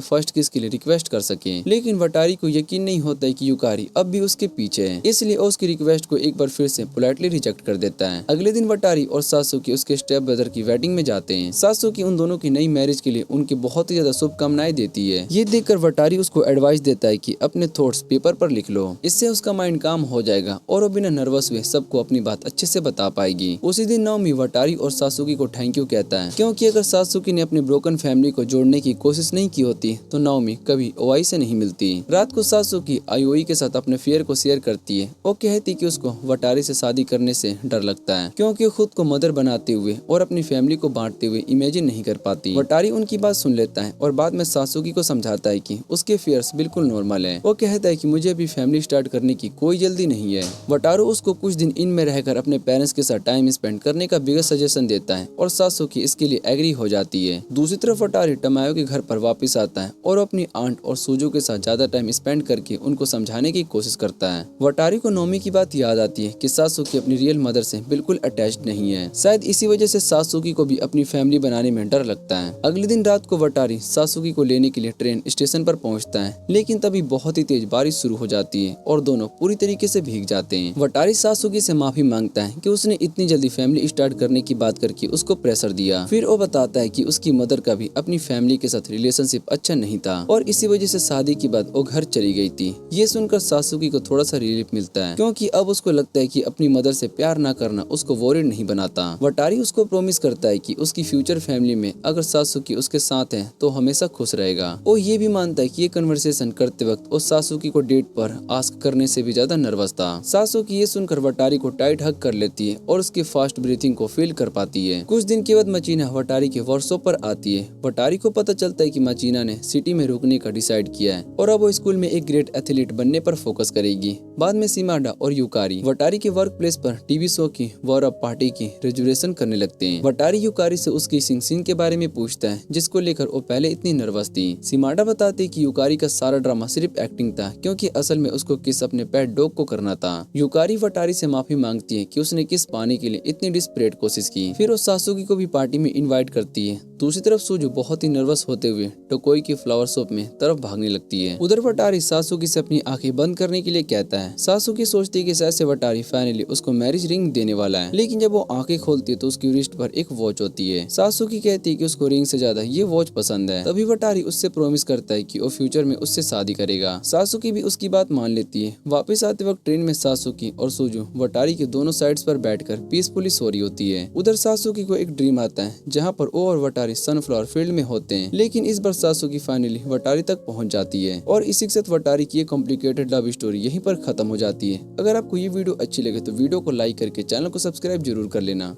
फर्स्ट किस के लिए रिक्वेस्ट कर सके। लेकिन वटारी को यकीन नहीं होता है कि यूकारी अब भी उसके पीछे है, इसलिए उसकी रिक्वेस्ट को एक बार फिर से पोलाइटली रिजेक्ट कर देता है। अगले दिन वटारी और सासुकी उसके स्टेप ब्रदर की वेडिंग में जाते हैं। सासुकी उन दोनों की नई मैरिज के लिए उनकी बहुत ही ज्यादा शुभकामनाएं देती है। ये देखकर वटारी उसको एडवाइस देता है कि अपने थॉट्स पेपर पर लिख लो, इससे उसका माइंड काम हो जाएगा और वो बिना नर्वस हुए सबको अपनी बात अच्छे से बता पाएगी। उसी दिन नाओमी वटारी और सासुकी को थैंक यू कहता है क्योंकि अगर सासुकी ने अपनी ब्रोकन फैमिली को जोड़ने की कोशिश नहीं की होती तो नाओमी कभी ओआई से नहीं मिलती। रात को सासुकी आयोई के साथ अपने फेयर को शेयर करती है। वो कहती कि उसको वटारी से शादी करने से डर लगता है क्योंकि खुद को मदर बनाते हुए और अपनी फैमिली को बांटते हुए इमेजिन नहीं कर पाती। वटारी उनकी बात सुन लेता है और बाद में सासुकी को समझाता है कि उसके फेयर्स बिल्कुल नॉर्मल है। वो कहता है कि मुझे अभी फैमिली स्टार्ट करने की कोई जल्दी नहीं है। वटारू उसको कुछ दिन इन में रहकर अपने पेरेंट्स के साथ टाइम स्पेंड करने का बिगेस्ट सजेशन देता है और सासुकी इसके लिए एग्री हो जाती है। दूसरी तरफ वटारी टमायो के घर पर वापस आता है और अपनी आंट और सूजू के साथ ज्यादा टाइम स्पेंड करके उनको समझाने की कोशिश करता है। वटारी को नोमी की बात याद आती है कि सासुकी अपनी रियल मदर से बिल्कुल अटैच्ड नहीं है। शायद इसी वजह से सासुकी को भी अपनी फैमिली बनाने में डर लगता है। अगले दिन रात को वटारी सासुकी को लेने के लिए ट्रेन स्टेशन पर पहुंचता है, लेकिन तभी बहुत ही तेज बारिश शुरू हो जाती है और दोनों पूरी तरीके से भीग जाते हैं। वटारी सासुकी से माफी मांगता है कि उसने इतनी जल्दी फैमिली स्टार्ट करने की बात करके उसको प्रेशर दिया। फिर वो बताता है कि उसकी मदर का भी अपनी फैमिली के साथ रिलेशनशिप अच्छा नहीं था और इसी वजह से शादी के बाद वो घर चली गई थी। ये सुनकर सासुकी को थोड़ा सा रिलीफ मिलता है क्योंकि अब उसको लगता है कि अपनी मदर से प्यार ना करना उसको वॉरिड नहीं बनाता। वटारी उसको प्रॉमिस करता है कि उसकी फ्यूचर फैमिली में अगर सासुकी उसके साथ है तो हमेशा खुश रहेगा। वो ये भी मानता है कि ये कन्वर्सेशन करते वक्त वो सासुकी को डेट पर आस्क करने से भी ज्यादा नर्वस था। सासुकी ये सुनकर वटारी को टाइट हग कर लेती है और उसकी फास्ट ब्रीथिंग को फील कर पाती है। कुछ दिन के बाद मचीना वटारी के वर्कशॉप पर आती है। वटारी को पता चलता है कि मचीना ने सिटी में रुकने का डिसाइड किया है और अब वो स्कूल में एक ग्रेट एथलीट बनने पर फोकस करेगी। बाद में सिमाडा और यूकारी वटारी के वर्क प्लेस पर टीवी शो की वॉर अप पार्टी की रिजर्वेशन करने लगते हैं। वटारी यूकारी से उसकी सिंग के बारे में पूछता है जिसको लेकर वो पहले इतनी नर्वस थी। सिमाडा बताती है कि यूकारी का सारा ड्रामा सिर्फ एक्टिंग था क्योंकि असल में उसको किस अपने पेट डॉग को करना था। यूकारी वटारी से माफी मांगती है कि उसने किस पाने के लिए इतनी डिस्परेट कोशिश की। फिर वो सासुकी को भी पार्टी में इनवाइट करती है। दूसरी तरफ सूजू बहुत ही नर्वस होते हुए टोकोई की फ्लावर शॉप में तरफ भागने लगती है। उधर वटारी सासुकी से अपनी आंखें बंद करने के लिए कहता है। सासुकी सोचती है कि शायद से वटारी फाइनली उसको मैरिज रिंग देने वाला है, लेकिन जब वो आंखें खोलती है तो उसकी रिस्ट पर एक वॉच होती है। सासुकी कहती है कि उसको रिंग से ज्यादा ये वॉच पसंद है। तभी वटारी उससे प्रॉमिस करता है कि वो फ्यूचर में उससे शादी करेगा। सासुकी भी उसकी बात मान लेती है। वापस आते वक्त ट्रेन में सासुकी और सूजू वटारी के दोनों साइड्स पर बैठकर पीसफुली सो रही होती है। उधर सासुकी को एक ड्रीम आता है जहाँ पर वो और वटारी सनफ्लावर फील्ड में होते हैं, लेकिन इस बार सासुकी फाइनली वटारी तक पहुंच जाती है और इसी के साथ वटारी की ये कॉम्प्लिकेटेड लव स्टोरी यहीं पर खत्म हो जाती है। अगर आपको ये वीडियो अच्छी लगे तो वीडियो को लाइक करके चैनल को सब्सक्राइब जरूर कर लेना।